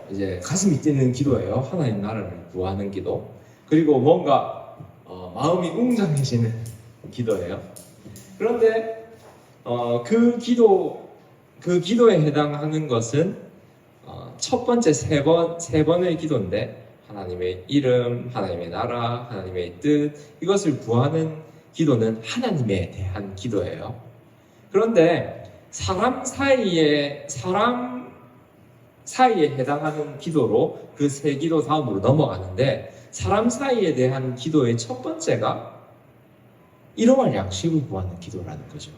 이제 가슴이 뛰는 기도예요. 하나님 나라를 구하는 기도. 그리고 뭔가 마음이 웅장해지는 기도예요. 그런데 그 기도에 해당하는 것은 첫 번째 세 번의 기도인데 하나님의 이름, 하나님의 나라, 하나님의 뜻 이것을 구하는 기도는 하나님에 대한 기도예요. 그런데 사람 사이에 해당하는 기도로 그 세 기도 다음으로 넘어가는데 사람 사이에 대한 기도의 첫 번째가 일용할 양식을 구하는 기도라는 거죠.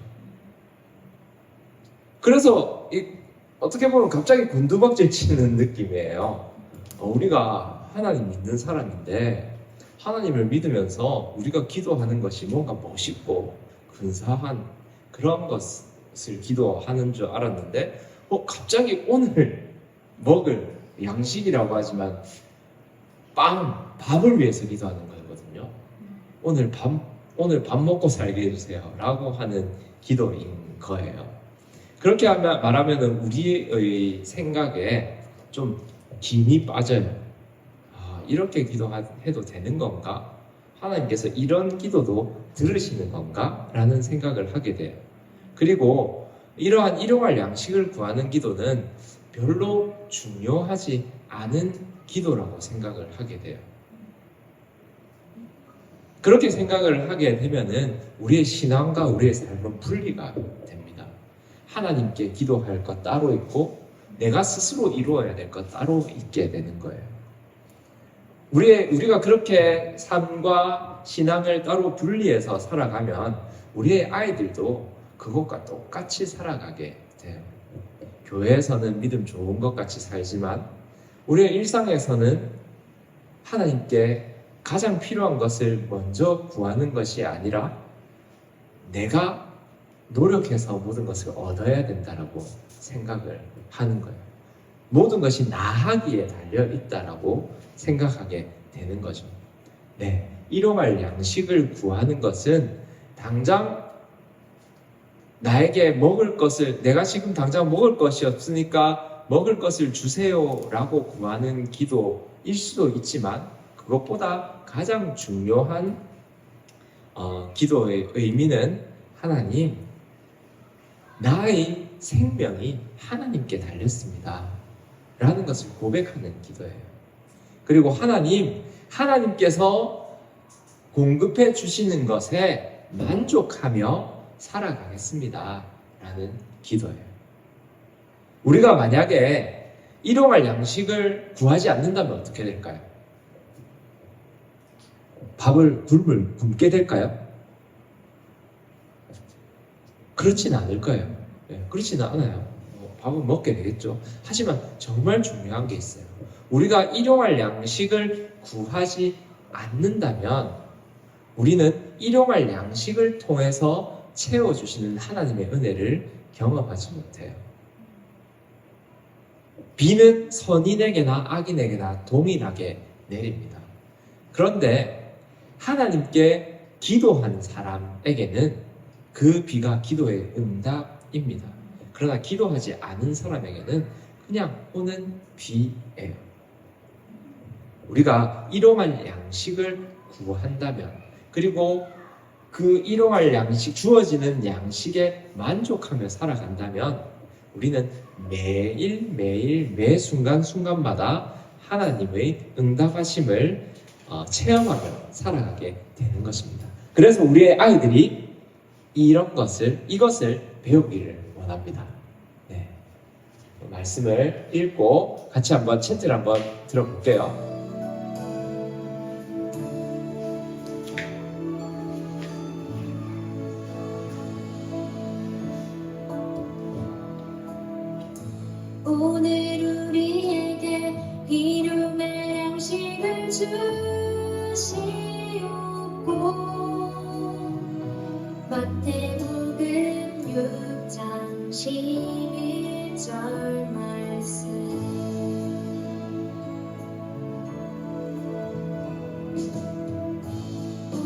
그래서 어떻게 보면 갑자기 곤두박질 치는 느낌이에요. 우리가 하나님 믿는 사람인데 하나님을 믿으면서 우리가 기도하는 것이 뭔가 멋있고 근사한 그런 것을 기도하는 줄 알았는데 갑자기 오늘 먹을 양식이라고 하지만 밥을 위해서 기도하는 거거든요. 오늘 밥 먹고 살게 해주세요 라고 하는 기도인 거예요. 그렇게 말하면 우리의 생각에 좀 김이 빠져요. 이렇게 기도해도 되는 건가? 하나님께서 이런 기도도 들으시는 건가? 라는 생각을 하게 돼요. 그리고 이러한 일용할 양식을 구하는 기도는 별로 중요하지 않은 기도라고 생각을 하게 돼요. 그렇게 생각을 하게 되면은 우리의 신앙과 우리의 삶은 분리가 됩니다. 하나님께 기도할 것 따로 있고 내가 스스로 이루어야 될 것 따로 있게 되는 거예요. 우리가 그렇게 삶과 신앙을 따로 분리해서 살아가면 우리의 아이들도 그것과 똑같이 살아가게 돼요. 교회에서는 믿음 좋은 것 같이 살지만 우리의 일상에서는 하나님께 가장 필요한 것을 먼저 구하는 것이 아니라 내가 노력해서 모든 것을 얻어야 된다라고 생각을 하는 거예요. 모든 것이 나 하기에 달려 있다라고 생각하게 되는 거죠. 네, 일용할 양식을 구하는 것은 당장 나에게 먹을 것을, 내가 지금 당장 먹을 것이 없으니까 먹을 것을 주세요라고 구하는 기도일 수도 있지만 그것보다 가장 중요한 기도의 의미는 하나님, 나의 생명이 하나님께 달렸습니다 라는 것을 고백하는 기도예요. 그리고 하나님께서 공급해 주시는 것에 만족하며 살아가겠습니다 라는 기도예요. 우리가 만약에 일용할 양식을 구하지 않는다면 어떻게 될까요? 굶을 굶게 될까요? 그렇지는 않을 거예요. 네, 그렇지는 않아요. 밥은 먹게 되겠죠. 하지만 정말 중요한 게 있어요. 우리가 일용할 양식을 구하지 않는다면 우리는 일용할 양식을 통해서 채워주시는 하나님의 은혜를 경험하지 못해요. 비는 선인에게나 악인에게나 동일하게 내립니다. 그런데 하나님께 기도한 사람에게는 그 비가 기도의 응답입니다. 그러나 기도하지 않은 사람에게는 그냥 오는 비예요. 우리가 일용할 양식을 구한다면 그리고 그 일용할 양식, 주어지는 양식에 만족하며 살아간다면 우리는 매일 매 순간순간마다 하나님의 응답하심을 체험하며 살아가게 되는 것입니다. 그래서 우리의 아이들이 이것을 배우기를 원합니다. 네. 말씀을 읽고 같이 한번 채팅을 한번 들어볼게요. 오늘 우리에게 일용할 양식을 주시옵고 마태복음 6장 11절 말씀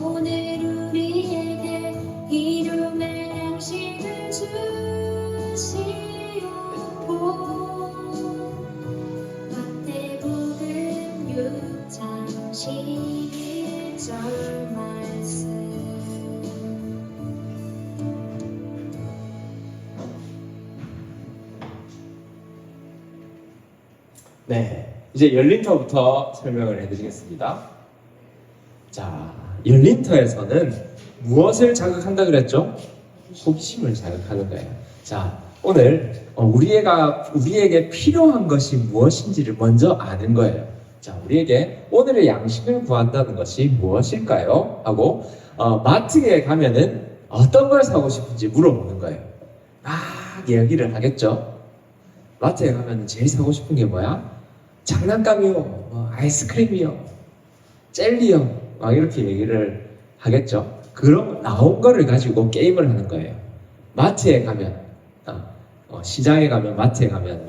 오늘 우리에게 일용할 양식을 주시옵고 마태복음 6장 11절 말씀 네, 이제 열린터부터 설명을 해드리겠습니다. 자, 열린터에서는 무엇을 자극한다 그랬죠? 호기심을 자극하는 거예요. 자, 오늘 우리에게 필요한 것이 무엇인지를 먼저 아는 거예요. 자, 우리에게 오늘의 양식을 구한다는 것이 무엇일까요? 하고 마트에 가면은 어떤 걸 사고 싶은지 물어보는 거예요. 막 이야기를 하겠죠. 마트에 가면 제일 사고 싶은 게 뭐야? 장난감이요, 아이스크림이요, 젤리요, 막 이렇게 얘기를 하겠죠. 그럼 나온 거를 가지고 게임을 하는 거예요. 마트에 가면, 시장에 가면, 마트에 가면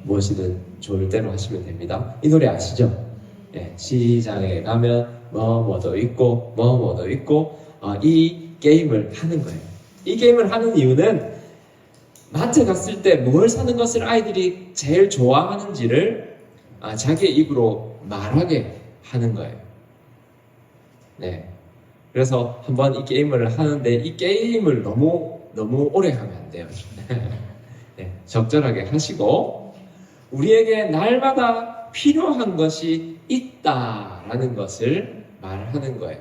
무엇이든 좋을 대로 하시면 됩니다. 이 노래 아시죠? 예, 시장에 가면 뭐도 있고, 뭐도 있고, 이 게임을 하는 거예요. 이 게임을 하는 이유는 마트 갔을 때 뭘 사는 것을 아이들이 제일 좋아하는지를 자기의 입으로 말하게 하는 거예요. 네. 그래서 한번 이 게임을 하는데 이 게임을 너무 오래 하면 안 돼요. 네, 적절하게 하시고 우리에게 날마다 필요한 것이 있다라는 것을 말하는 거예요.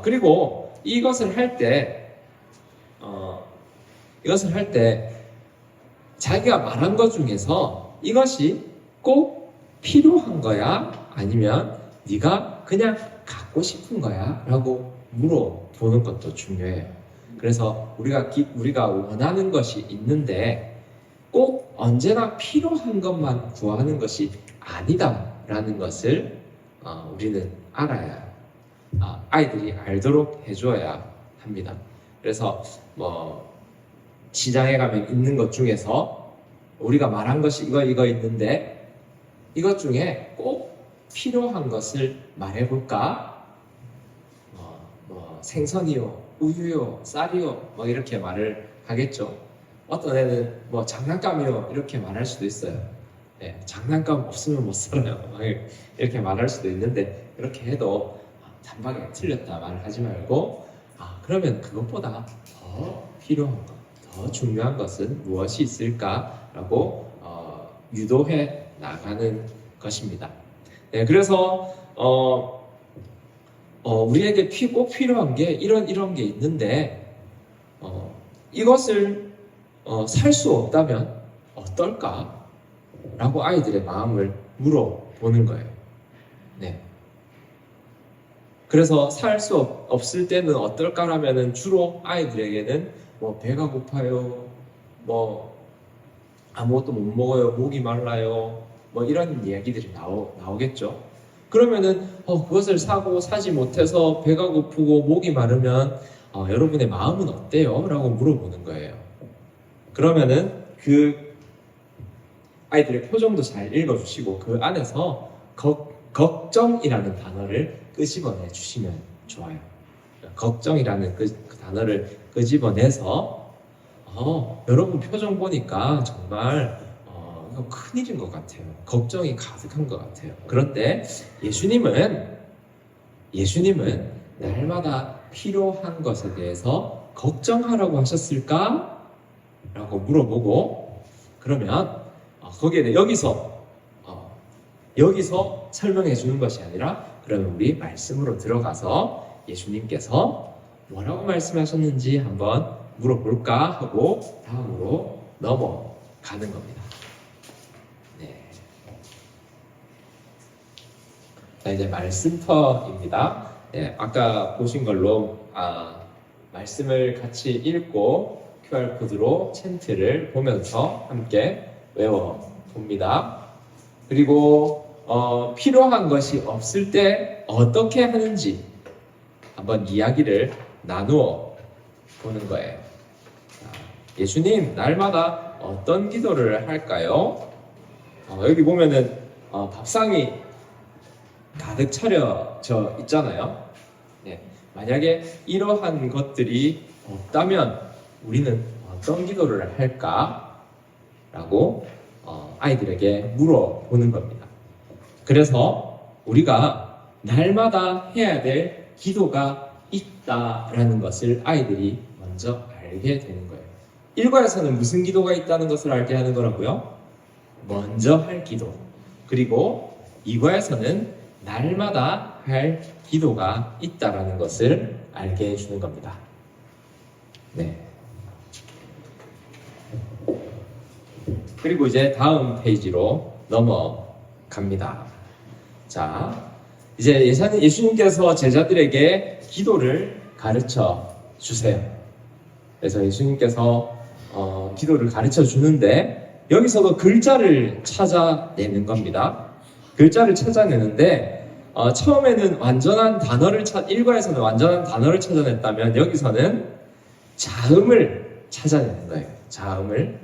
그리고 이것을 할 때 자기가 말한 것 중에서 이것이 꼭 필요한 거야? 아니면 네가 그냥 갖고 싶은 거야? 라고 물어보는 것도 중요해요. 그래서 우리가 원하는 것이 있는데 꼭 언제나 필요한 것만 구하는 것이 아니다라는 것을 우리는 알아야 아이들이 알도록 해줘야 합니다. 그래서 시장에 가면 있는 것 중에서 우리가 말한 것이 이거 있는데 이것 중에 꼭 필요한 것을 말해볼까? 생선이요, 우유요, 쌀이요, 이렇게 말을 하겠죠. 어떤 애는 장난감이요 이렇게 말할 수도 있어요. 네, 장난감 없으면 못 살아요. 이렇게 말할 수도 있는데 그렇게 해도 단박에 틀렸다 말하지 말고 그러면 그것보다 더 필요한 것, 더 중요한 것은 무엇이 있을까라고 유도해 나가는 것입니다. 네, 그래서 우리에게 꼭 필요한 게 이런 게 있는데 이것을 살 수 없다면 어떨까? 라고 아이들의 마음을 물어보는 거예요. 네. 그래서 살 수 없을 때는 어떨까라면은 주로 아이들에게는 배가 고파요, 아무것도 못 먹어요, 목이 말라요, 이런 이야기들이 나오겠죠. 그러면은 그것을 사지 못해서 배가 고프고 목이 마르면 여러분의 마음은 어때요? 라고 물어보는 거예요. 그러면은 그 아이들의 표정도 잘 읽어주시고 그 안에서 걱정이라는 단어를 끄집어내 주시면 좋아요. 걱정이라는 그 단어를 끄집어내서 여러분 표정 보니까 정말 이거 큰일인 것 같아요. 걱정이 가득한 것 같아요. 그런데 예수님은 날마다 필요한 것에 대해서 걱정하라고 하셨을까? 라고 물어보고 그러면 거기에 대해 여기서 설명해 주는 것이 아니라 그러면 우리 말씀으로 들어가서 예수님께서 뭐라고 말씀하셨는지 한번 물어볼까 하고 다음으로 넘어가는 겁니다. 네. 자, 이제 말씀터입니다. 네, 아까 보신 걸로 말씀을 같이 읽고 QR코드로 챈트를 보면서 함께 외워봅니다. 그리고 필요한 것이 없을 때 어떻게 하는지 한번 이야기를 나누어 보는 거예요. 예수님 날마다 어떤 기도를 할까요? 여기 보면은 밥상이 가득 차려져 있잖아요. 네, 만약에 이러한 것들이 없다면 우리는 어떤 기도를 할까? 라고 아이들에게 물어보는 겁니다. 그래서 우리가 날마다 해야 될 기도가 있다라는 것을 아이들이 먼저 알게 되는 거예요. 1과에서는 무슨 기도가 있다는 것을 알게 하는 거라고요? 먼저 할 기도. 그리고 2과에서는 날마다 할 기도가 있다라는 것을 알게 해주는 겁니다. 네. 그리고 이제 다음 페이지로 넘어갑니다. 자, 이제 예수님께서 제자들에게 기도를 가르쳐 주세요. 그래서 예수님께서 기도를 가르쳐 주는데 여기서도 글자를 찾아내는 겁니다. 글자를 찾아내는데 처음에는 완전한 단어를 1과에서는 완전한 단어를 찾아냈다면 여기서는 자음을 찾아내는 거예요. 자음을.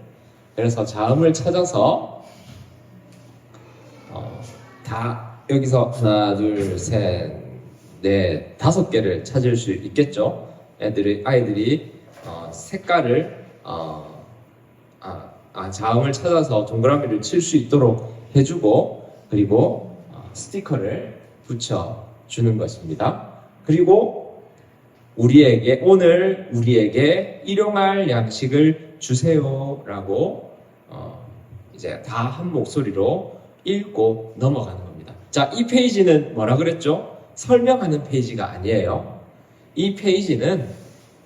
그래서 자음을 찾아서 여기서 하나, 둘, 셋, 넷, 5개를 찾을 수 있겠죠. 아이들이 색깔을 자음을 찾아서 동그라미를 칠 수 있도록 해주고 그리고 스티커를 붙여주는 것입니다. 그리고 오늘 우리에게 일용할 양식을 주세요라고 이제 다 한 목소리로 읽고 넘어가는 겁니다. 자, 이 페이지는 뭐라 그랬죠? 설명하는 페이지가 아니에요. 이 페이지는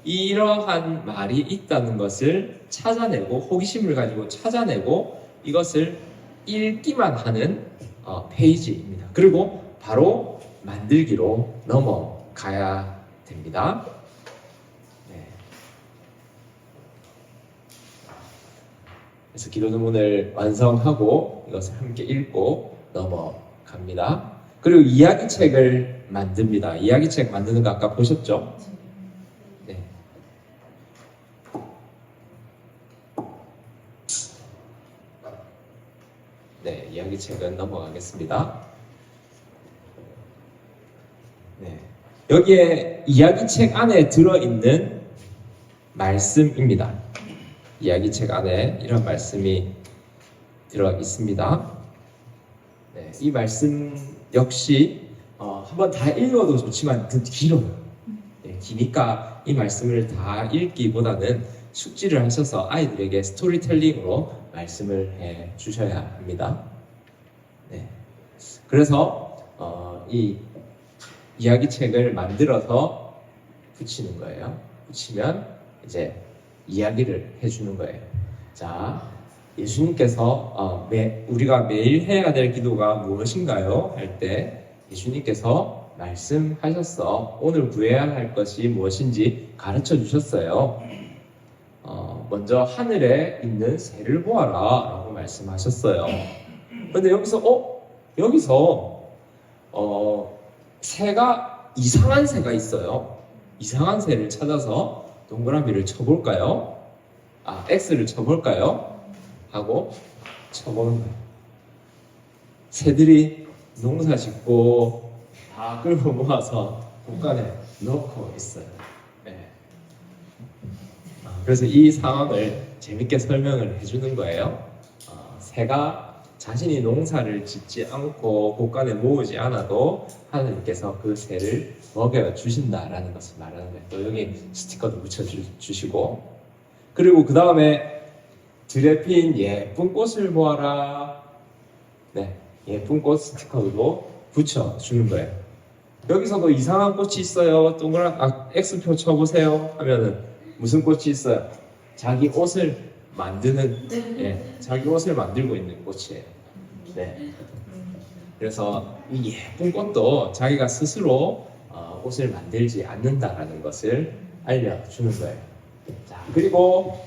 이러한 말이 있다는 것을 찾아내고 호기심을 가지고 찾아내고 이것을 읽기만 하는 페이지입니다. 그리고 바로 만들기로 넘어가야 됩니다. 네. 그래서 기도문을 완성하고 이것을 함께 읽고 넘어갑니다. 그리고 이야기책을 만듭니다. 이야기책 만드는 거 아까 보셨죠? 네. 네, 이야기책은 넘어가겠습니다. 네. 여기에 이야기책 안에 들어있는 말씀입니다. 이야기책 안에 이런 말씀이 들어 있습니다. 네, 이 말씀 역시 한번 다 읽어도 좋지만 길어요. 네, 기니까 이 말씀을 다 읽기보다는 숙지를 하셔서 아이들에게 스토리텔링으로 말씀을 해 주셔야 합니다. 네, 그래서 이 이야기책을 만들어서 붙이는 거예요. 붙이면 이제 이야기를 해주는 거예요. 자, 예수님께서 우리가 매일 해야 될 기도가 무엇인가요? 할 때 예수님께서 말씀하셨어. 오늘 구해야 할 것이 무엇인지 가르쳐 주셨어요. 먼저 하늘에 있는 새를 보아라 라고 말씀하셨어요. 근데 여기서 새가 이상한 새가 있어요. 이상한 새를 찾아서 동그라미를 쳐볼까요? X를 쳐볼까요? 하고 쳐보는 거예요. 새들이 농사 짓고 다 끌고 모아서 곳간에 넣고 있어요. 네. 그래서 이 상황을 재밌게 설명을 해주는 거예요. 새가 자신이 농사를 짓지 않고 곳간에 모으지 않아도 하나님께서 그 새를 먹여주신다라는 것을 말하는 거예요. 또 여기 스티커도 붙여주시고, 그리고 그 다음에 들에 핀 예쁜 꽃을 보아라. 네, 예쁜 꽃 스티커도 붙여주는 거예요. 여기서도 이상한 꽃이 있어요. X표 쳐보세요 하면은 무슨 꽃이 있어요? 자기 옷을 만드는, 자기 옷을 만들고 있는 꽃이에요. 네. 그래서 이 예쁜 꽃도 자기가 스스로 옷을 만들지 않는다라는 것을 알려주는 거예요. 자, 그리고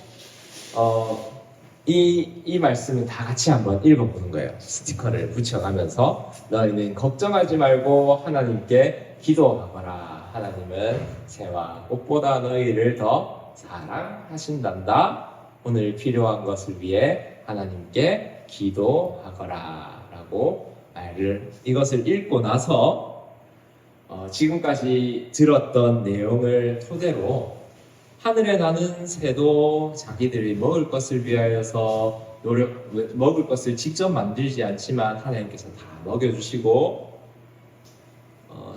이 말씀을 다 같이 한번 읽어보는 거예요. 스티커를 붙여가면서 너희는 걱정하지 말고 하나님께 기도하거라. 하나님은 새와 꽃보다 너희를 더 사랑하신단다. 오늘 필요한 것을 위해 하나님께 기도하거라 라고 이것을 읽고 나서 지금까지 들었던 내용을 토대로 하늘에 나는 새도 자기들이 먹을 것을 위하여서 먹을 것을 직접 만들지 않지만 하나님께서 다 먹여주시고,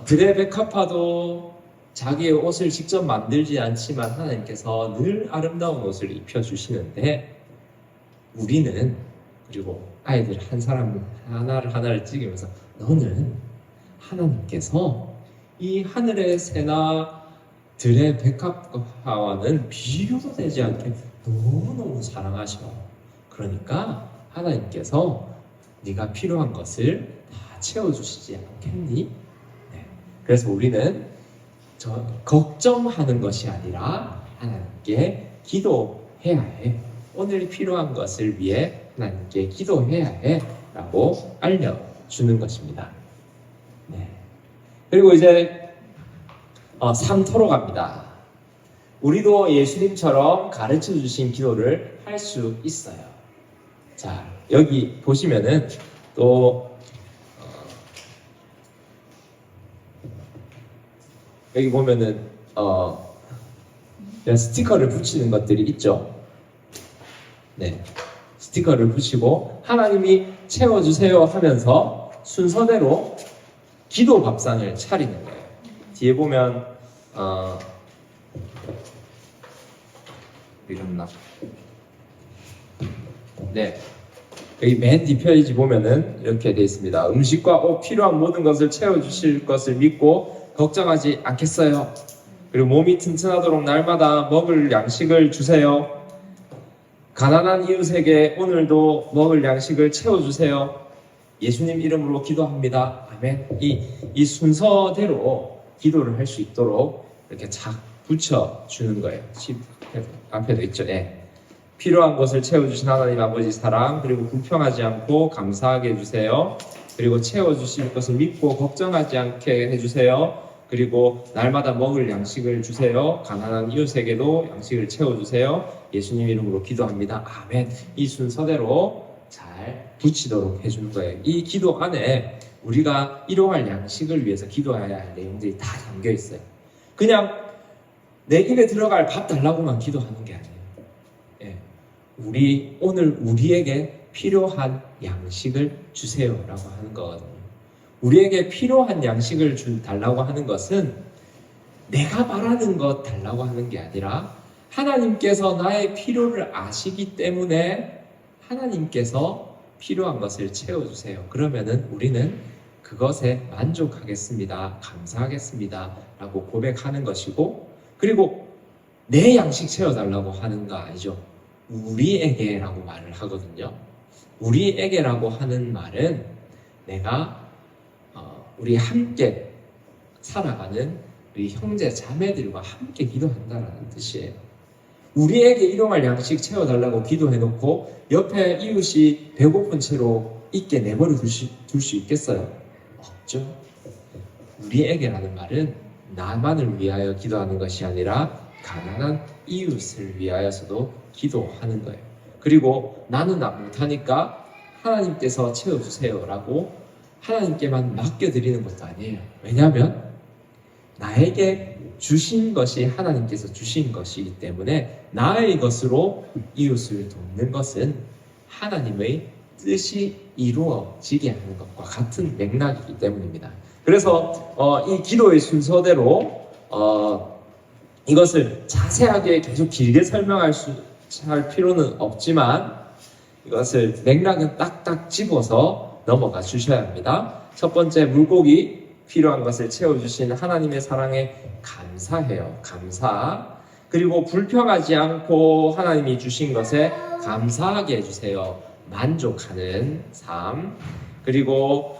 들의 백합화도 자기의 옷을 직접 만들지 않지만 하나님께서 늘 아름다운 옷을 입혀주시는데, 우리는, 그리고 아이들 한 사람 하나를 찍으면서 너는 하나님께서 이 하늘의 새나 들의 백합화와는 비교도 되지 않게 너무너무 사랑하셔. 그러니까 하나님께서 네가 필요한 것을 다 채워주시지 않겠니? 네. 그래서 우리는 걱정하는 것이 아니라 하나님께 기도해야 해. 오늘 필요한 것을 위해 하나님께 기도해야 해 라고 알려주는 것입니다. 네. 그리고 이제 3토로 갑니다. 우리도 예수님처럼 가르쳐 주신 기도를 할 수 있어요. 자, 여기 보시면은 또 여기 보면은 스티커를 붙이는 것들이 있죠. 네, 스티커를 붙이고 하나님이 채워주세요 하면서 순서대로 기도 밥상을 차리는 거예요. 뒤에 보면 이랬나? 네, 여기 맨 뒤편지 보면은 이렇게 되어 있습니다. 음식과 옷 필요한 모든 것을 채워주실 것을 믿고 걱정하지 않겠어요. 그리고 몸이 튼튼하도록 날마다 먹을 양식을 주세요. 가난한 이웃에게 오늘도 먹을 양식을 채워주세요. 예수님 이름으로 기도합니다. 아멘. 이 순서대로 기도를 할 수 있도록 이렇게 착 붙여주는 거예요. 앞에도 있죠. 예. 필요한 것을 채워주신 하나님 아버지 사랑, 그리고 불평하지 않고 감사하게 해주세요. 그리고 채워주실 것을 믿고 걱정하지 않게 해주세요. 그리고 날마다 먹을 양식을 주세요. 가난한 이웃에게도 양식을 채워주세요. 예수님 이름으로 기도합니다. 아멘. 이 순서대로 잘 붙이도록 해주는 거예요. 이 기도 안에 우리가 일용할 양식을 위해서 기도해야 할 내용들이 다 담겨 있어요. 그냥 내 입에 들어갈 밥 달라고만 기도하는 게 아니에요. 예. 오늘 우리에게 필요한 양식을 주세요라고 하는 거거든요. 우리에게 필요한 양식을 달라고 하는 것은 내가 말하는 것 달라고 하는 게 아니라 하나님께서 나의 필요를 아시기 때문에 하나님께서 필요한 것을 채워주세요. 그러면은 우리는 그것에 만족하겠습니다. 감사하겠습니다. 라고 고백하는 것이고, 그리고 내 양식 채워달라고 하는 거 아니죠. 우리에게라고 말을 하거든요. 우리에게라고 하는 말은 내가 우리 함께 살아가는 우리 형제 자매들과 함께 기도한다라는 뜻이에요. 우리에게 일용할 양식 채워달라고 기도해놓고 옆에 이웃이 배고픈 채로 있게 내버려 둘 수 있겠어요? 없죠. 우리에게라는 말은 나만을 위하여 기도하는 것이 아니라 가난한 이웃을 위하여서도 기도하는 거예요. 그리고 나는 못하니까 하나님께서 채워주세요라고 하나님께만 맡겨드리는 것도 아니에요. 왜냐하면 나에게 주신 것이 하나님께서 주신 것이기 때문에 나의 것으로 이웃을 돕는 것은 하나님의 뜻이 이루어지게 하는 것과 같은 맥락이기 때문입니다. 그래서 이 기도의 순서대로 이것을 자세하게 계속 길게 할 필요는 없지만 이것을 맥락은 딱딱 집어서 넘어가 주셔야 합니다. 첫 번째, 물고기 필요한 것을 채워주신 하나님의 사랑에 감사해요. 감사. 그리고 불평하지 않고 하나님이 주신 것에 감사하게 해주세요. 만족하는 삶. 그리고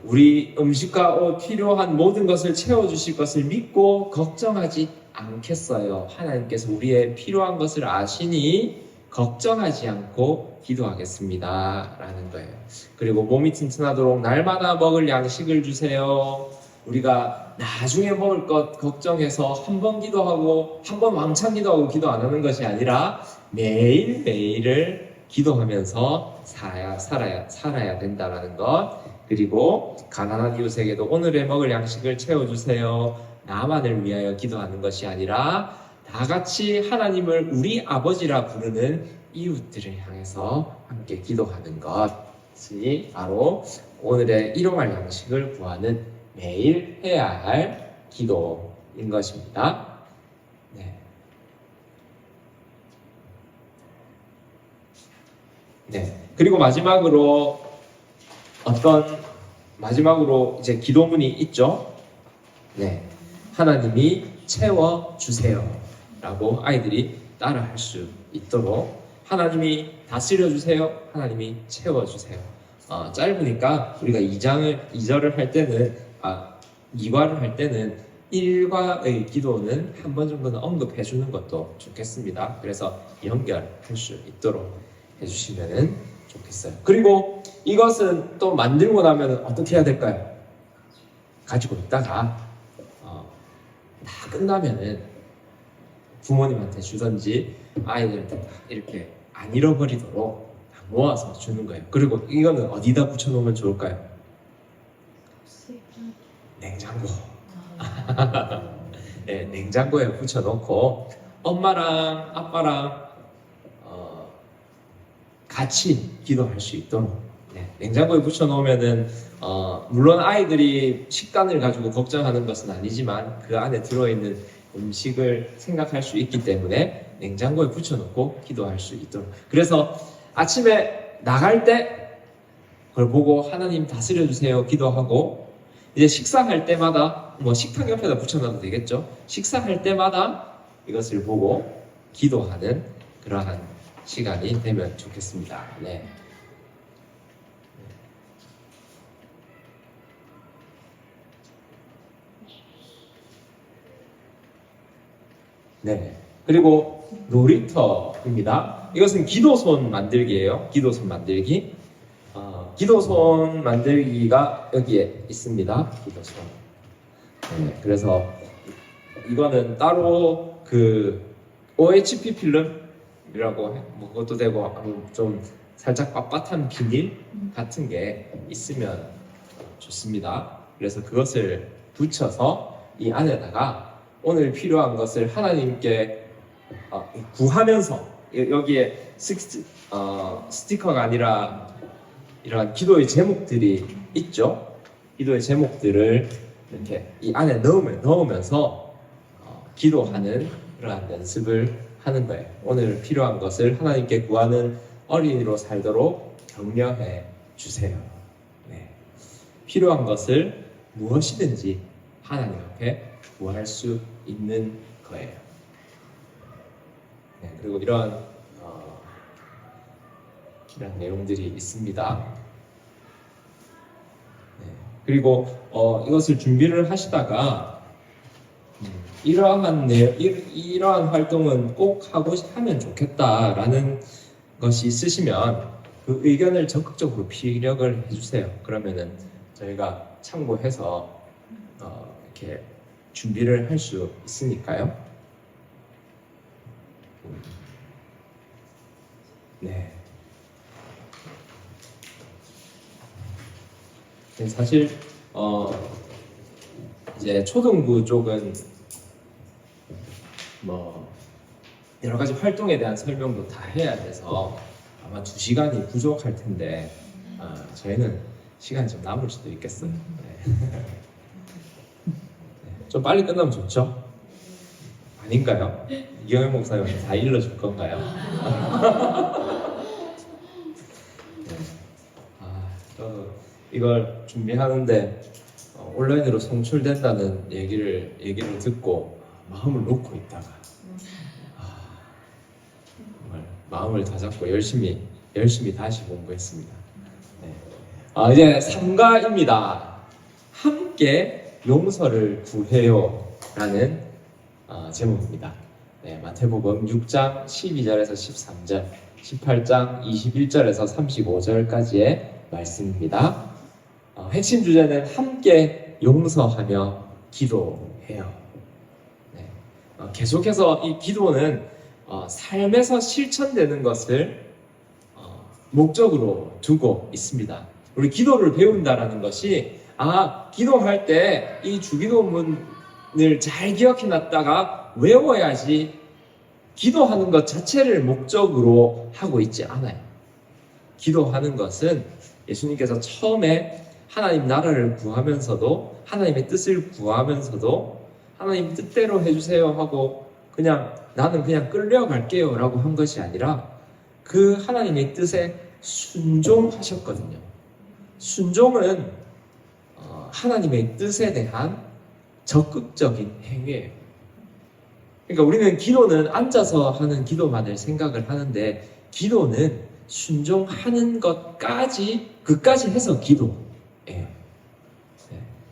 우리 음식과 옷 필요한 모든 것을 채워주실 것을 믿고 걱정하지 않겠어요. 하나님께서 우리의 필요한 것을 아시니 걱정하지 않고 기도하겠습니다. 라는 거예요. 그리고 몸이 튼튼하도록 날마다 먹을 양식을 주세요. 우리가 나중에 먹을 것 걱정해서 한 번 기도하고 한 번 왕창 기도하고 기도 안 하는 것이 아니라 매일매일을 기도하면서 살아야 된다라는 것. 그리고 가난한 이웃에게도 오늘의 먹을 양식을 채워주세요. 나만을 위하여 기도하는 것이 아니라 다 같이 하나님을 우리 아버지라 부르는 이웃들을 향해서 함께 기도하는 것이 바로 오늘의 일용할 양식을 구하는 매일 해야 할 기도인 것입니다. 네. 그리고 마지막으로 이제 기도문이 있죠. 네. 하나님이 채워주세요. 라고 아이들이 따라 할 수 있도록 하나님이 다스려주세요. 하나님이 채워주세요. 짧으니까 우리가 2절을 할 때는 2과를 할 때는 1과의 기도는 한 번 정도는 언급해 주는 것도 좋겠습니다. 그래서 연결할 수 있도록 해주시면 좋겠어요. 그리고 이것은 또 만들고 나면 어떻게 해야 될까요? 가지고 있다가 다 끝나면은 부모님한테 주던지 아이들한테 이렇게 안 잃어버리도록 다 모아서 주는 거예요. 그리고 이거는 어디다 붙여놓으면 좋을까요? 냉장고. 네, 냉장고에 붙여놓고 엄마랑 아빠랑 같이 기도할 수 있도록 냉장고에 붙여놓으면은 물론 아이들이 식단을 가지고 걱정하는 것은 아니지만 그 안에 들어있는 음식을 생각할 수 있기 때문에 냉장고에 붙여놓고 기도할 수 있도록. 그래서 아침에 나갈 때 그걸 보고 하나님 다스려주세요 기도하고, 이제 식사할 때마다 뭐 식탁 옆에다 붙여놔도 되겠죠. 식사할 때마다 이것을 보고 기도하는 그러한 시간이 되면 좋겠습니다. 네. 네. 그리고 놀이터입니다. 이것은 기도손 만들기예요. 기도손 만들기. 기도손 만들기가 여기에 있습니다. 기도손. 네. 그래서 이거는 따로 그 OHP 필름이라고 뭐 그것도 되고 좀 살짝 빳빳한 비닐 같은 게 있으면 좋습니다. 그래서 그것을 붙여서 이 안에다가 오늘 필요한 것을 하나님께 구하면서 여기에 스티커가 아니라 이러한 기도의 제목들이 있죠. 기도의 제목들을 이렇게 이 안에 넣으면서 기도하는 그러한 연습을 하는 거예요. 오늘 필요한 것을 하나님께 구하는 어린이로 살도록 격려해 주세요. 네. 필요한 것을 무엇이든지 하나님 앞에 구할 수 있는 거예요. 네, 그리고 이런 내용들이 있습니다. 네, 그리고 이것을 준비를 하시다가 이러한 활동은 꼭 하면 좋겠다라는 것이 있으시면 그 의견을 적극적으로 피력을 해주세요. 그러면은 저희가 참고해서 이렇게 준비를 할 수 있으니까요. 네. 사실 이제 초등부 쪽은 뭐 여러 가지 활동에 대한 설명도 다 해야 돼서 아마 2시간이 부족할 텐데 저희는 시간이 좀 남을 수도 있겠어요. 네. 좀 빨리 끝나면 좋죠? 아닌가요? 이경영 목사님 다 일러줄 건가요? 네. 저도 이걸 준비하는데 온라인으로 송출된다는 얘기를 듣고 마음을 놓고 있다가 정말 마음을 다잡고 열심히 다시 공부했습니다. 네. 이제 3가입니다. 함께 용서를 구해요 라는 제목입니다. 네, 마태복음 6장 12절에서 13절, 18장 21절에서 35절까지의 말씀입니다. 핵심 주제는 함께 용서하며 기도해요. 네, 계속해서 이 기도는 삶에서 실천되는 것을 목적으로 두고 있습니다. 우리 기도를 배운다라는 것이 기도할 때 이 주기도문을 잘 기억해 놨다가 외워야지 기도하는 것 자체를 목적으로 하고 있지 않아요. 기도하는 것은 예수님께서 처음에 하나님 나라를 구하면서도 하나님의 뜻을 구하면서도 하나님 뜻대로 해주세요 하고 나는 그냥 끌려갈게요 라고 한 것이 아니라 그 하나님의 뜻에 순종하셨거든요. 순종은 하나님의 뜻에 대한 적극적인 행위예요. 그러니까 우리는 기도는 앉아서 하는 기도만을 생각을 하는데 기도는 순종하는 것까지 그까지 해서 기도예요. 네.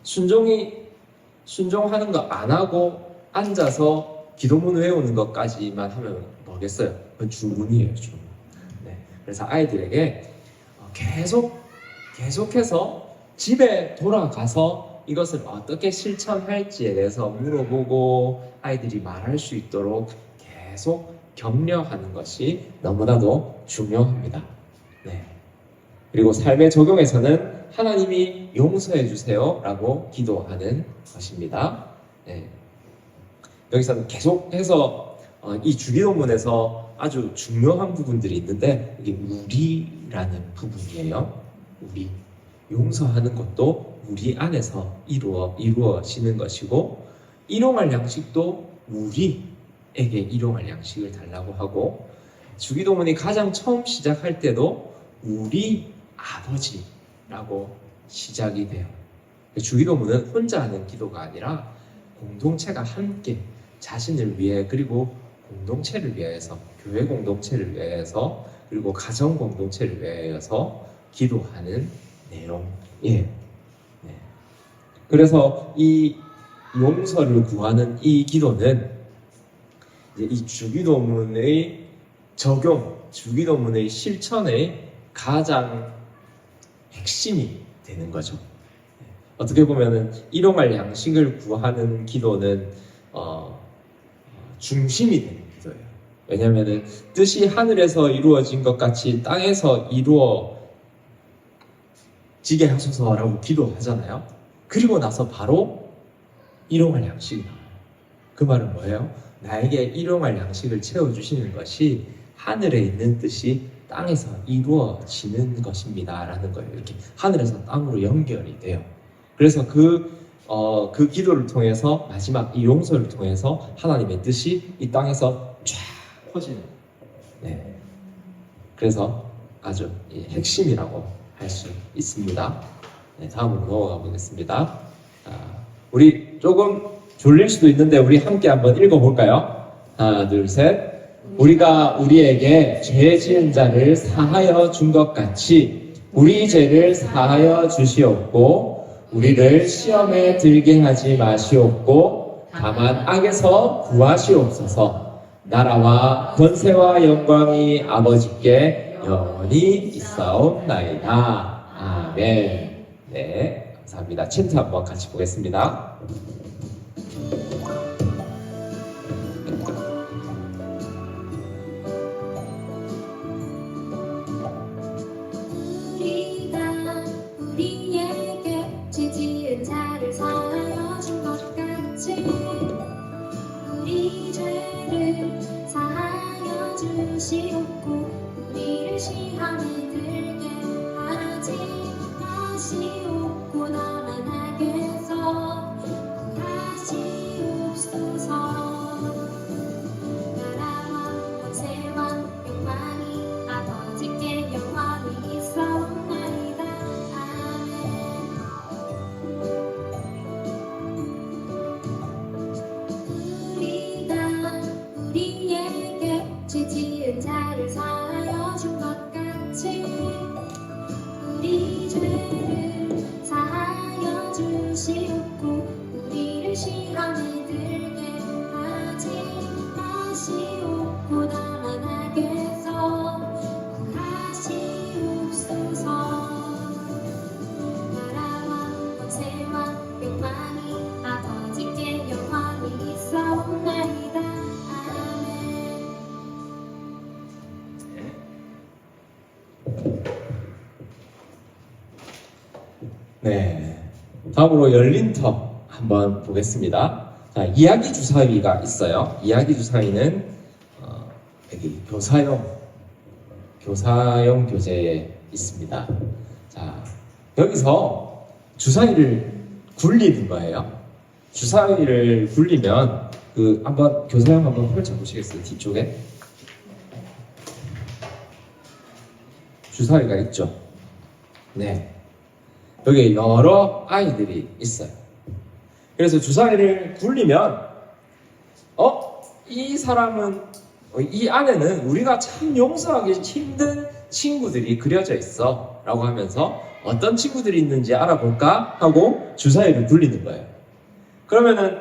순종하는 거 안 하고 앉아서 기도문 외우는 것까지만 하면 뭐겠어요? 그건 주문이에요, 주문. 네. 그래서 아이들에게 계속해서 집에 돌아가서 이것을 어떻게 실천할지에 대해서 물어보고 아이들이 말할 수 있도록 계속 격려하는 것이 너무나도 중요합니다. 네. 그리고 삶의 적용에서는 하나님이 용서해 주세요 라고 기도하는 것입니다. 네. 여기서는 계속해서 이 주기도문에서 아주 중요한 부분들이 있는데 이게 우리라는 부분이에요. 우리. 용서하는 것도 우리 안에서 이루어지는 것이고 일용할 양식도 우리에게 일용할 양식을 달라고 하고 주기도문이 가장 처음 시작할 때도 우리 아버지라고 시작이 돼요. 주기도문은 혼자 하는 기도가 아니라 공동체가 함께 자신을 위해 그리고 공동체를 위해서 교회 공동체를 위해서 그리고 가정 공동체를 위해서 기도하는 내용이에요. 네. 그래서 이 용서를 구하는 이 기도는 이제 이 주기도문의 적용, 주기도문의 실천의 가장 핵심이 되는 거죠. 어떻게 보면은 일용할 양식을 구하는 기도는 중심이 되는 기도예요. 왜냐하면은 뜻이 하늘에서 이루어진 것 같이 땅에서 이루어지게 하소서라고 기도하잖아요. 그리고 나서 바로 일용할 양식이 나와요. 그 말은 뭐예요? 나에게 일용할 양식을 채워주시는 것이 하늘에 있는 뜻이 땅에서 이루어지는 것입니다 라는 거예요. 이렇게 하늘에서 땅으로 연결이 돼요. 그래서 그 기도를 통해서 마지막 이 용서를 통해서 하나님의 뜻이 이 땅에서 쫙 퍼지는 거예요. 네. 그래서 아주 핵심이라고 할 수 있습니다. 네, 다음으로 넘어가 보겠습니다. 우리 조금 졸릴 수도 있는데 우리 함께 한번 읽어볼까요? 하나, 둘, 셋. 우리가 우리에게 죄 지은 자를 사하여 준 것 같이 우리 죄를 사하여 주시옵고 우리를 시험에 들게 하지 마시옵고 다만 악에서 구하시옵소서. 나라와 권세와 영광이 아버지께 영원히 있사옵나이다. 아멘. 네, 감사합니다. 챈트 한번 같이 보겠습니다. 우리가 우리에게 죄 지은 자를 사하여 준 것 같이 우리 죄를 사하여 주시옵고 우리를 시험에 들게 하지 마시옵고 다만 악에서 구하시옵소서. 나라와 권세와 영광이 아버지께 영원히 있사옵나이다. 아멘. 우리가 우리에게 죄 지은 자를 사하여 준 것 같이 우리 죄를 사하여 주시옵고 우리를 시험에 들게 하지 마시옵고 다만 악에서 구하시옵소서. 나라와 권세와 영광이 아버지께 영원히 있사옵나이다. 아멘. 네. 다음으로 열린 터 한번 보겠습니다. 자, 이야기 주사위가 있어요. 이야기 주사위는 여기 교사용 교재에 있습니다. 자, 여기서 주사위를 굴리는 거예요. 주사위를 굴리면 한번 교사용 한번 펼쳐 보시겠어요? 뒤쪽에 주사위가 있죠. 네. 여기 여러 아이들이 있어요. 그래서 주사위를 굴리면 이 사람은 이 안에는 우리가 참 용서하기 힘든 친구들이 그려져 있어 라고 하면서 어떤 친구들이 있는지 알아볼까 하고 주사위를 굴리는 거예요. 그러면은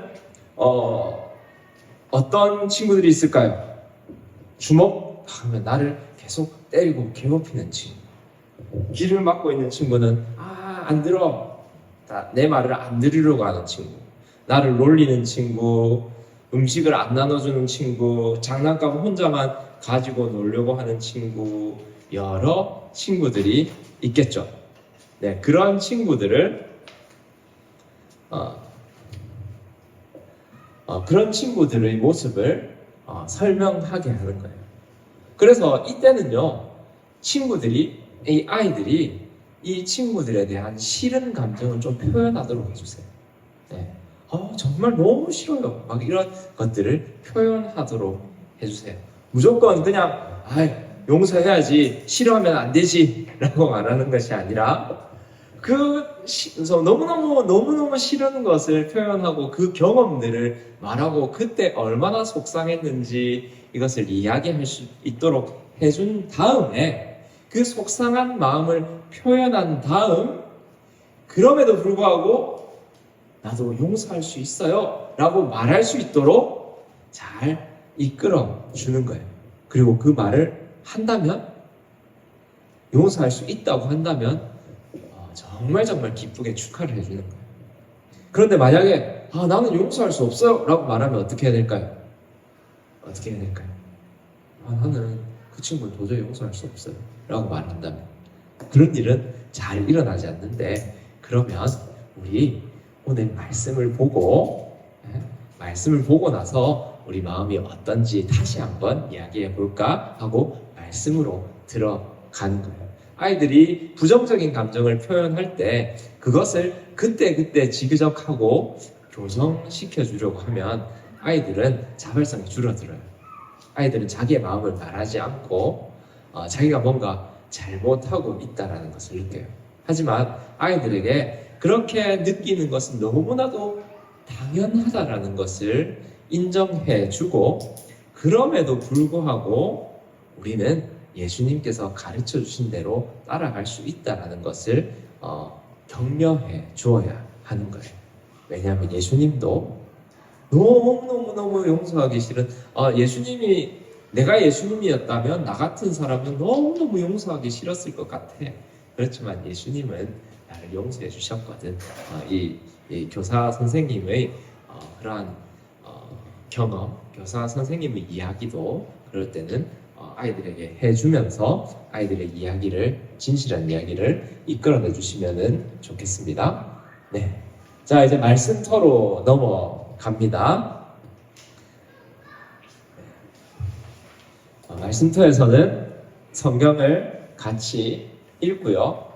어떤 친구들이 있을까요? 주먹 하면 나를 계속 때리고 괴롭히는 친구, 귀를 막고 있는 친구는 안 들어, 내 말을 안 들으려고 하는 친구, 나를 놀리는 친구, 음식을 안 나눠주는 친구, 장난감 혼자만 가지고 놀려고 하는 친구, 여러 친구들이 있겠죠. 네, 그런 친구들을 그런 친구들의 모습을 설명하게 하는 거예요. 그래서 이때는요, 이 아이들이 이 친구들에 대한 싫은 감정을 좀 표현하도록 해주세요. 네. 정말 너무 싫어요. 막 이런 것들을 표현하도록 해주세요. 무조건 그냥 용서해야지, 싫어하면 안 되지 라고 말하는 것이 아니라 그래서 너무너무 싫은 것을 표현하고 그 경험들을 말하고 그때 얼마나 속상했는지 이것을 이야기할 수 있도록 해준 다음에 그 속상한 마음을 표현한 다음 그럼에도 불구하고 나도 용서할 수 있어요 라고 말할 수 있도록 잘 이끌어 주는 거예요. 그리고 그 말을 한다면 용서할 수 있다고 한다면 정말 기쁘게 축하를 해주는 거예요. 그런데 만약에 나는 용서할 수 없어요 라고 말하면 어떻게 해야 될까요? 어떻게 해야 될까요? 나는 그 친구를 도저히 용서할 수 없어요 라고 말한다면 그런 일은 잘 일어나지 않는데 그러면 우리 오늘 말씀을 보고 나서 우리 마음이 어떤지 다시 한번 이야기해 볼까 하고 말씀으로 들어가는 거예요. 아이들이 부정적인 감정을 표현할 때 그것을 그때 지그적하고 교정시켜 주려고 하면 아이들은 자발성이 줄어들어요. 아이들은 자기의 마음을 말하지 않고 자기가 뭔가 잘못하고 있다는 것을 느껴요. 하지만 아이들에게 그렇게 느끼는 것은 너무나도 당연하다라는 것을 인정해 주고 그럼에도 불구하고 우리는 예수님께서 가르쳐 주신 대로 따라갈 수 있다는 것을 격려해 주어야 하는 거예요. 왜냐하면 예수님도 너무 용서하기 싫은 내가 예수님이었다면 나 같은 사람은 너무 용서하기 싫었을 것 같아. 그렇지만 예수님은 나를 용서해 주셨거든. 이 교사 선생님의 그러한 경험, 교사 선생님의 이야기도 그럴 때는 아이들에게 해주면서 아이들의 이야기를 진실한 이야기를 이끌어내 주시면 좋겠습니다. 네, 자 이제 말씀터로 넘어갑니다. 말씀터에서는 성경을 같이 읽고요.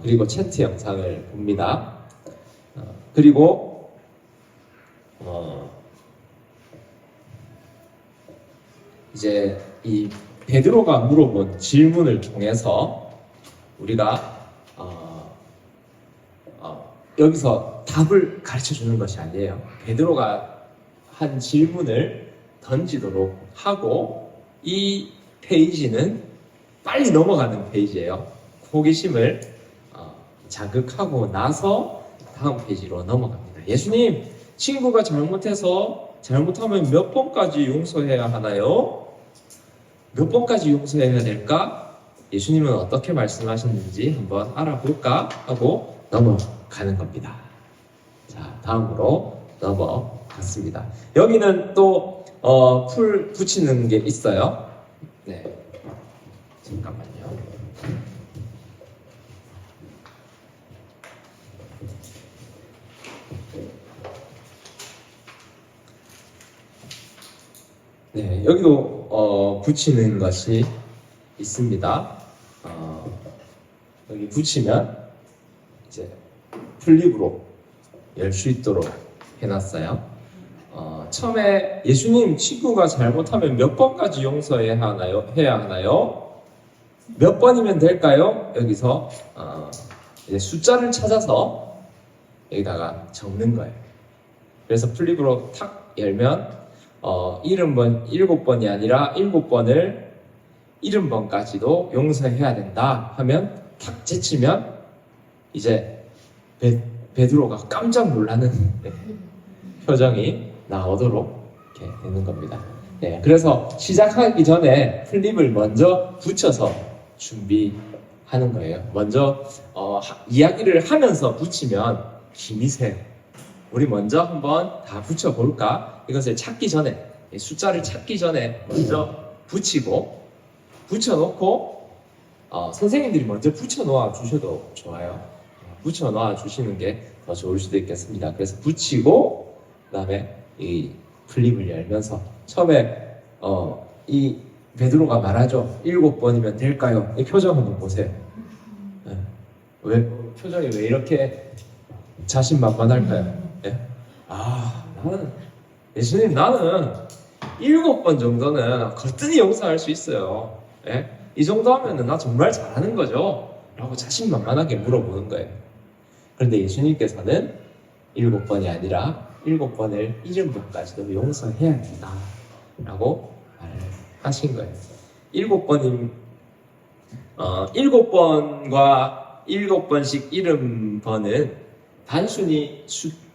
그리고 채트 영상을 봅니다. 그리고 이제 이 베드로가 물어본 질문을 통해서 우리가 여기서 답을 가르쳐 주는 것이 아니에요. 베드로가 한 질문을 던지도록 하고 이 페이지는 빨리 넘어가는 페이지예요. 호기심을 자극하고 나서 다음 페이지로 넘어갑니다. 예수님, 친구가 잘못하면 몇 번까지 용서해야 하나요? 몇 번까지 용서해야 될까? 예수님은 어떻게 말씀하셨는지 한번 알아볼까 하고 넘어가는 겁니다. 자, 다음으로 넘어갔습니다. 여기는 또 풀 붙이는 게 있어요. 네, 잠깐만요. 네, 여기도 붙이는 것이 있습니다. 여기 붙이면 이제 플립으로 열 수 있도록 해놨어요. 처음에 예수님, 친구가 잘못하면 몇 번까지 용서해야 하나요? 몇 번이면 될까요? 여기서 이제 숫자를 찾아서 여기다가 적는 거예요. 그래서 플립으로 탁 열면 7번이 아니라 7번을 70번까지도 용서해야 된다 하면 탁 제치면 이제 베드로가 깜짝 놀라는 표정이 나오도록 이렇게 되는 겁니다. 네, 그래서 시작하기 전에 플립을 먼저 붙여서 준비하는 거예요. 먼저 이야기를 하면서 붙이면 힘이 세요. 우리 먼저 한번 다 붙여볼까? 이것을 찾기 전에, 숫자를 찾기 전에 먼저 붙여놓고 선생님들이 먼저 붙여놓아 주셔도 좋아요. 붙여놓아 주시는 게 더 좋을 수도 있겠습니다. 그래서 붙이고 그 다음에 이 플립을 열면서 처음에 이 베드로가 말하죠. 7번이면 될까요? 이 표정 한번 보세요. 왜 표정이 왜 이렇게 자신만만할까요? 네? 예수님, 나는 7번 정도는 거뜬히 용서할 수 있어요. 이 정도 하면은 나 정말 잘하는 거죠. 라고 자신만만하게 물어보는 거예요. 그런데 예수님께서는 7번이 아니라 7번을 70번까지도 용서해야 된다 라고 말하신 거예요. 7번인 7번과 7번씩 70번은 단순히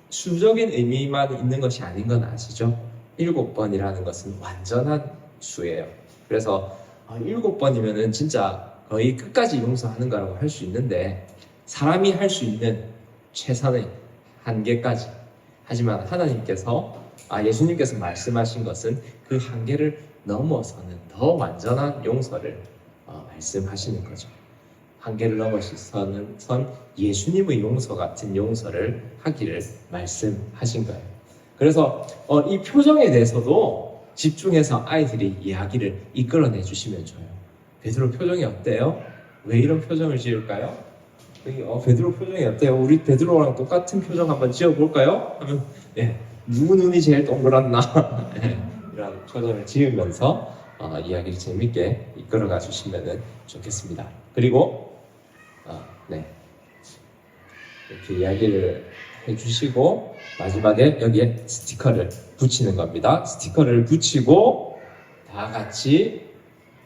수적인 의미만 있는 것이 아닌 건 아시죠? 7번이라는 것은 완전한 수예요. 그래서 7번이면은 진짜 거의 끝까지 용서하는 거라고 할 수 있는데, 사람이 할 수 있는 최선의 한계까지. 하지만 하나님께서 예수님께서 말씀하신 것은 그 한계를 넘어서는 더 완전한 용서를 말씀하시는 거죠. 한계를 넘어서는 예수님의 용서 같은 용서를 하기를 말씀하신 거예요. 그래서 이 표정에 대해서도 집중해서 아이들이 이야기를 이끌어내 주시면 좋아요. 베드로 표정이 어때요? 왜 이런 표정을 지을까요? 베드로 표정이 어때요? 우리 베드로랑 똑같은 표정 한번 지어볼까요? 하면 누구 눈이 제일 동그랗나? 이런 표정을 지으면서 이야기를 재밌게 이끌어가 주시면 좋겠습니다. 그리고 이렇게 이야기를 해주시고 마지막에 여기에 스티커를 붙이는 겁니다. 스티커를 붙이고 다 같이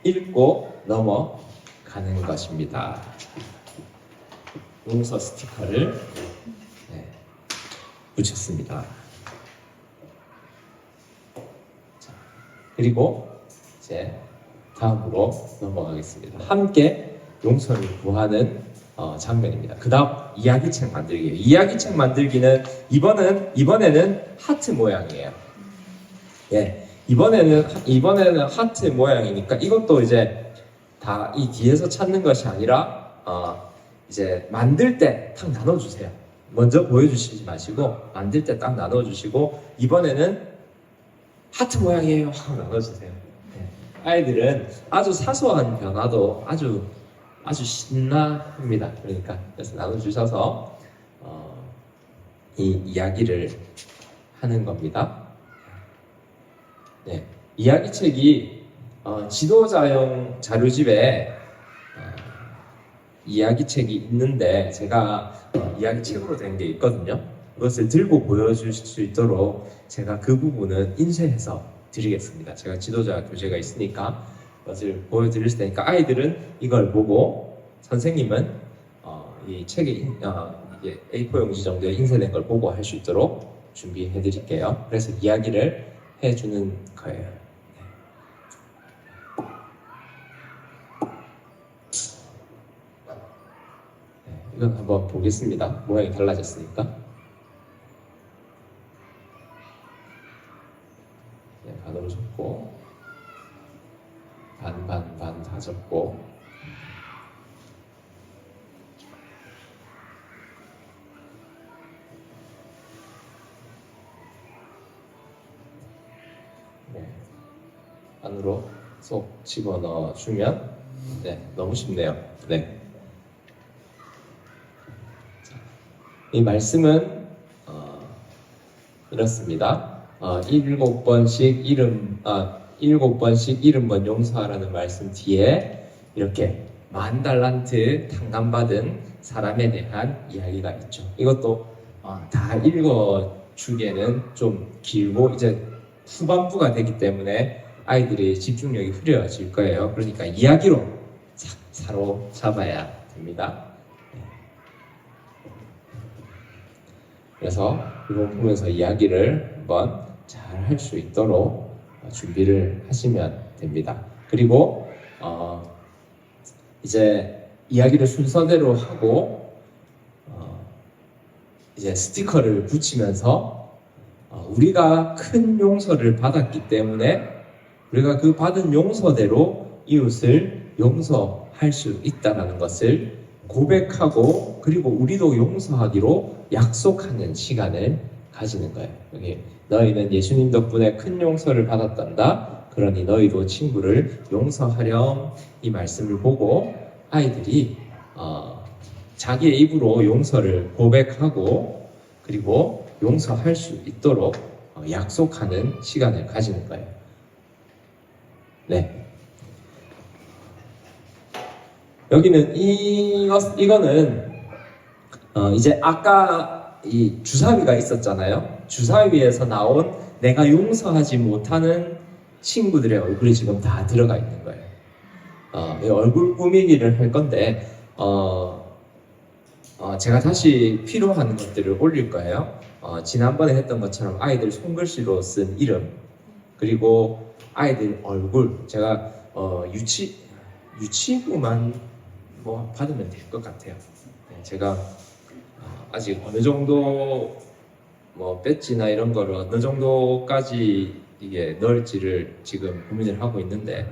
읽고 넘어가는 것입니다. 용서 스티커를 붙였습니다. 자, 그리고 이제 다음으로 넘어가겠습니다. 함께 용서를 구하는 장면입니다. 그 다음 이야기책 만들기예요. 이야기책 만들기는 이번에는 하트 모양이에요. 이번에는 하트 모양이니까 이것도 이제 다 이 뒤에서 찾는 것이 아니라 이제 만들 때 딱 나눠주세요. 먼저 보여주시지 마시고 만들 때 딱 나눠주시고 이번에는 하트 모양이에요 하고 나눠주세요. 아이들은 아주 사소한 변화도 아주 신나합니다. 그래서 나눠주셔서 이 이야기를 하는 겁니다. 이야기책이 지도자용 자료집에 이야기책이 있는데 제가 이야기책으로 된 게 있거든요. 그것을 들고 보여줄 수 있도록 제가 그 부분은 인쇄해서 드리겠습니다. 제가 지도자 교재가 있으니까 그것을 보여드릴 테니까 아이들은 이걸 보고 선생님은 이 책에 A4 용지 정도에 인쇄된 걸 보고 할 수 있도록 준비해 드릴게요. 그래서 이야기를 해주는 거예요. 이건 한번 보겠습니다. 모양이 달라졌으니까. 반으로 접고 반 다 접고 안으로 쏙 집어넣어 주면 너무 쉽네요. 이 말씀은 이렇습니다. 7번씩 70번 용서하라는 말씀 뒤에 이렇게 10,000달란트 탕감받은 사람에 대한 이야기가 있죠. 이것도 다 읽어주기에는 좀 길고 이제 후반부가 되기 때문에 아이들의 집중력이 흐려질 거예요. 그러니까 이야기로 사로잡아야 됩니다. 그래서 이거 보면서 이야기를 한번 잘 할 수 있도록 준비를 하시면 됩니다. 그리고 이제 이야기를 순서대로 하고 이제 스티커를 붙이면서 우리가 큰 용서를 받았기 때문에 우리가 그 받은 용서대로 이웃을 용서할 수 있다는 것을 고백하고 그리고 우리도 용서하기로 약속하는 시간을 가지는 거예요. 여기 너희는 예수님 덕분에 큰 용서를 받았단다. 그러니 너희도 친구를 용서하렴. 이 말씀을 보고 아이들이 자기의 입으로 용서를 고백하고 그리고 용서할 수 있도록 약속하는 시간을 가지는 거예요. 여기는 이거는 이제 아까 이 주사위가 있었잖아요. 주사위에서 나온 내가 용서하지 못하는 친구들의 얼굴이 지금 다 들어가 있는 거예요. 이 얼굴 꾸미기를 할 건데 제가 다시 필요한 것들을 올릴 거예요. 지난번에 했던 것처럼 아이들 손글씨로 쓴 이름, 그리고 아이들 얼굴, 제가 유치부만 뭐 받으면 될 것 같아요. 네, 제가 아직 어느 정도 뭐 배지나 이런 거를 어느 정도까지 이게 넣을지를 지금 고민을 하고 있는데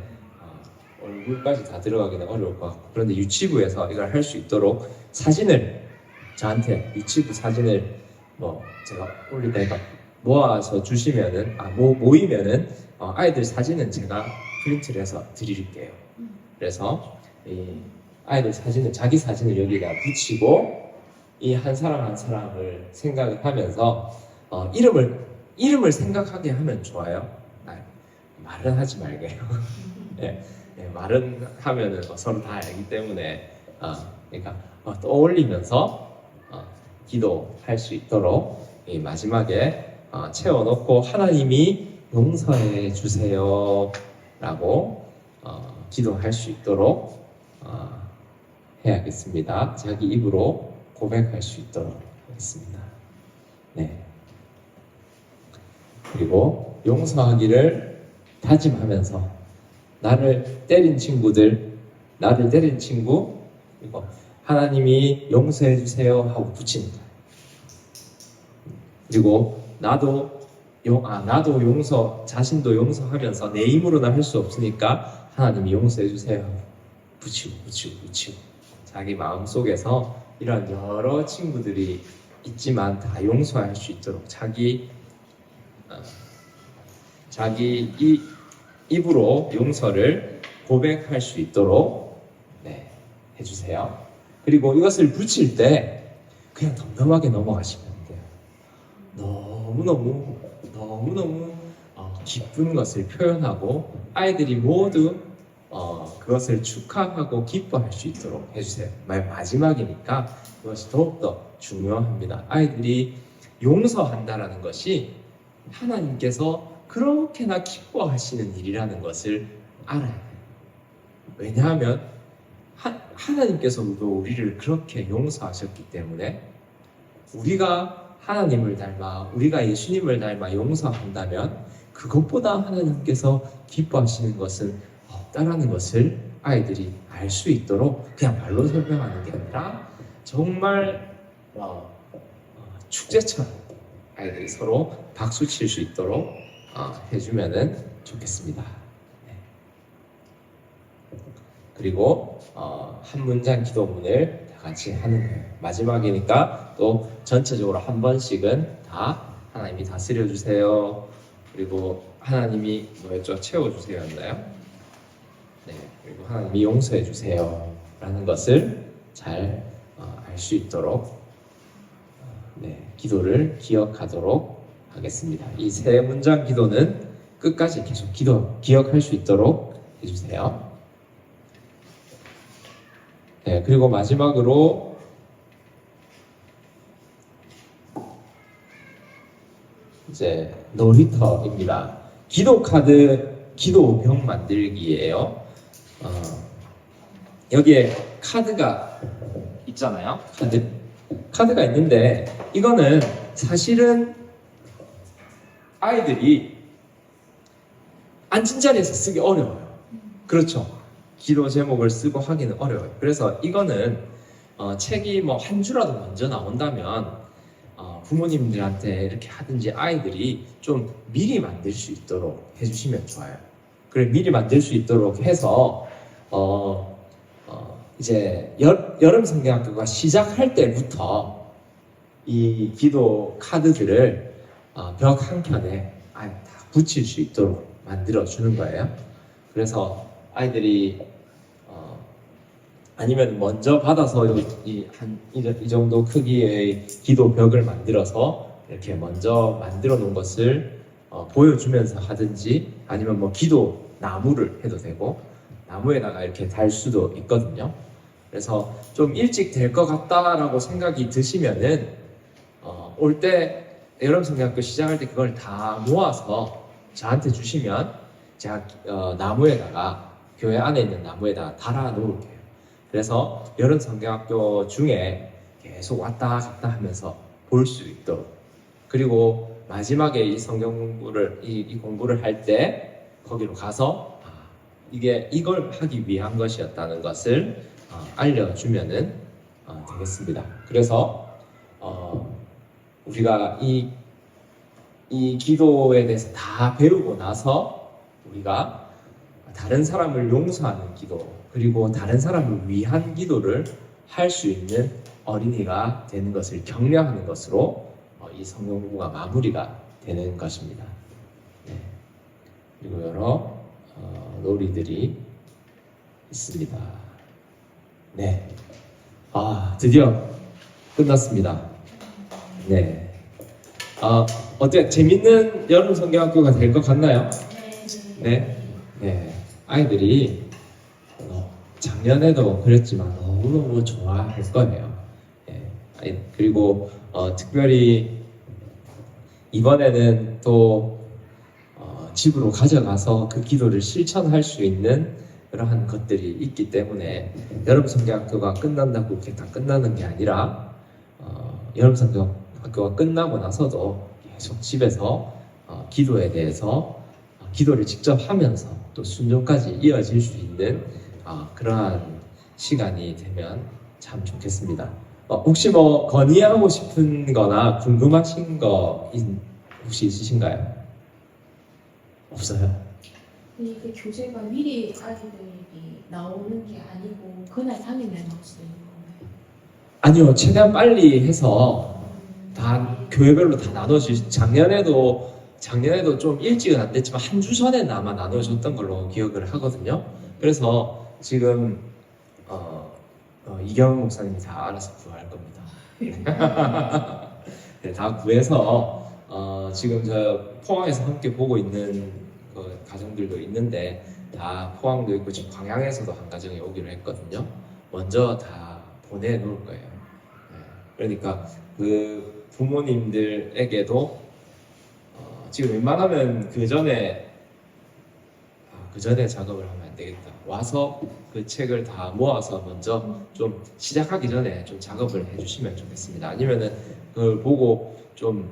얼굴까지 다 들어가기는 어려울 것 같고, 그런데 유치부에서 이걸 할 수 있도록 사진을 저한테 유치부 사진을 뭐 제가 올릴 테니까 모아서 주시면은 모이면은 아이들 사진은 제가 프린트를 해서 드릴게요. 그래서 이 아이들 사진을, 자기 사진을 여기다 붙이고 이 한 사람 한 사람을 생각을 하면서 이름을 생각하게 하면 좋아요. 말은 하지 말게요. 네, 말은 하면은 서로 다 알기 때문에 그러니까 떠올리면서 기도할 수 있도록 이 마지막에 채워놓고 하나님이 용서해 주세요 라고 기도할 수 있도록 해야겠습니다. 자기 입으로 고백할 수 있도록 하겠습니다. 네. 그리고 용서하기를 다짐하면서 나를 때린 친구들, 나를 때린 친구, 그리고 하나님이 용서해 주세요 하고 붙이는 거예요. 그리고 나도 자신도 용서하면서 내 힘으로는 할 수 없으니까 하나님이 용서해 주세요 하고 붙이고 자기 마음속에서 이런 여러 친구들이 있지만 다 용서할 수 있도록 자기 입으로 용서를 고백할 수 있도록 해주세요. 그리고 이것을 붙일 때 그냥 덤덤하게 넘어가시면 돼요. 너무너무 기쁜 것을 표현하고 아이들이 모두 그것을 축하하고 기뻐할 수 있도록 해주세요. 마지막이니까 그것이 더욱더 중요합니다. 아이들이 용서한다라는 것이 하나님께서 그렇게나 기뻐하시는 일이라는 것을 알아야 해요. 왜냐하면 하나님께서도 우리를 그렇게 용서하셨기 때문에 우리가 하나님을 닮아, 우리가 예수님을 닮아 용서한다면 그것보다 하나님께서 기뻐하시는 것은 없다라는 것을 아이들이 알 수 있도록 그냥 말로 설명하는 게 아니라 정말 축제처럼 아이들이 서로 박수 칠 수 있도록 해주면 좋겠습니다. 네. 그리고 한 문장 기도문을 다 같이 하는 거예요. 마지막이니까 또 전체적으로 한 번씩은 다 하나님이 다스려 주세요. 그리고 하나님이 뭐였죠? 채워주세요 했나요? 네. 그리고 하나님이 용서해 주세요 라는 것을 잘 알 수 있도록 기도를 기억하도록 하겠습니다. 이 세 문장 기도는 끝까지 계속 기억할 수 있도록 해주세요. 네, 그리고 마지막으로 이제 놀이터입니다. 기도 카드, 기도병 만들기예요. 여기에 카드가 있잖아요. 카드가 있는데 이거는 사실은 아이들이 앉은 자리에서 쓰기 어려워요. 그렇죠? 기도 제목을 쓰고 하기는 어려워요. 그래서 이거는 책이 뭐 한 주라도 먼저 나온다면 부모님들한테 이렇게 하든지 아이들이 좀 미리 만들 수 있도록 해주시면 좋아요. 그래 미리 만들 수 있도록 해서 이제 여름 성경학교가 시작할 때부터 이 기도 카드들을 벽 한켠에 다 붙일 수 있도록 만들어 주는 거예요. 그래서 아이들이 아니면 먼저 받아서 이 정도 크기의 기도 벽을 만들어서 이렇게 먼저 만들어 놓은 것을 보여주면서 하든지 아니면 뭐 기도 나무를 해도 되고 나무에다가 이렇게 달 수도 있거든요. 그래서 좀 일찍 될 것 같다라고 생각이 드시면은 올 때 여름 성경학교 시작할 때 그걸 다 모아서 저한테 주시면 제가 나무에다가 교회 안에 있는 나무에다가 달아 놓을게요. 그래서 여름 성경학교 중에 계속 왔다 갔다 하면서 볼 수 있도록, 그리고 마지막에 이 성경 공부를 이 공부를 할 때 거기로 가서 이게 이걸 하기 위한 것이었다는 것을 알려주면은 되겠습니다. 그래서 우리가 이 기도에 대해서 다 배우고 나서 우리가 다른 사람을 용서하는 기도, 그리고 다른 사람을 위한 기도를 할 수 있는 어린이가 되는 것을 격려하는 것으로 이 성경 공부가 마무리가 되는 것입니다. 네. 그리고 여러 놀이들이 있습니다. 네. 드디어 끝났습니다. 네. 어때? 재밌는 여름 성경학교가 될 것 같나요? 네. 네. 아이들이 작년에도 그랬지만 너무너무 좋아할 거예요. 네. 그리고 특별히 이번에는 또 집으로 가져가서 그 기도를 실천할 수 있는 그러한 것들이 있기 때문에 여름 성경학교가 끝난다고 이렇게 다 끝나는 게 아니라 여름 성경학교가 끝나고 나서도 계속 집에서 기도에 대해서 기도를 직접 하면서 또 순종까지 이어질 수 있는 그러한 시간이 되면 참 좋겠습니다. 혹시 뭐 건의하고 싶은 거나 궁금하신 거 혹시 있으신가요? 없어요? 이게 교재가 미리 아이들이 나오는 게 아니고 그날 당일날 나올 수 있는 건가요? 아니요, 최대한 빨리 해서 다 교회별로 다 나눠주시. 작년에도 좀 일찍은 안 됐지만 한 주 전에는 아마 나눠줬던 걸로 기억을 하거든요. 그래서 지금 이경훈 목사님이 다 알아서 구할 겁니다. 네, 다 구해서 지금 저 포항에서 함께 보고 있는 그 가정들도 있는데 다 포항도 있고 지금 광양에서도 한 가정이 오기로 했거든요. 먼저 다 보내놓을 거예요. 네, 그러니까 그 부모님들에게도 지금 웬만하면 그 전에 작업을 하면 안 되겠다. 와서 그 책을 다 모아서 먼저 좀 시작하기 전에 좀 작업을 해주시면 좋겠습니다. 아니면은 그걸 보고 좀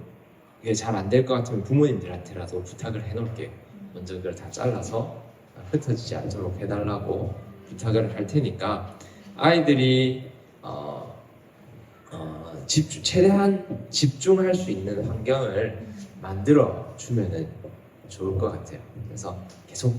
이게 잘 안 될 것 같으면 부모님들한테라도 부탁을 해놓을게요. 먼저 그걸 다 잘라서 흩어지지 않도록 해달라고 부탁을 할 테니까 아이들이 최대한 집중할 수 있는 환경을 만들어 주면은 좋을 것 같아요. 그래서 계속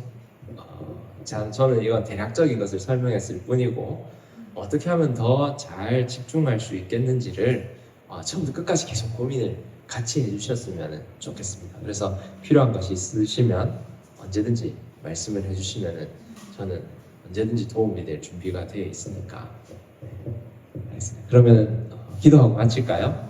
저는 이건 대략적인 것을 설명했을 뿐이고 어떻게 하면 더 잘 집중할 수 있겠는지를 처음부터 끝까지 계속 고민을 같이 해주셨으면 좋겠습니다. 그래서 필요한 것이 있으시면 언제든지 말씀을 해주시면 저는 언제든지 도움이 될 준비가 되어 있으니까. 네, 알겠습니다. 그러면 기도하고 마칠까요?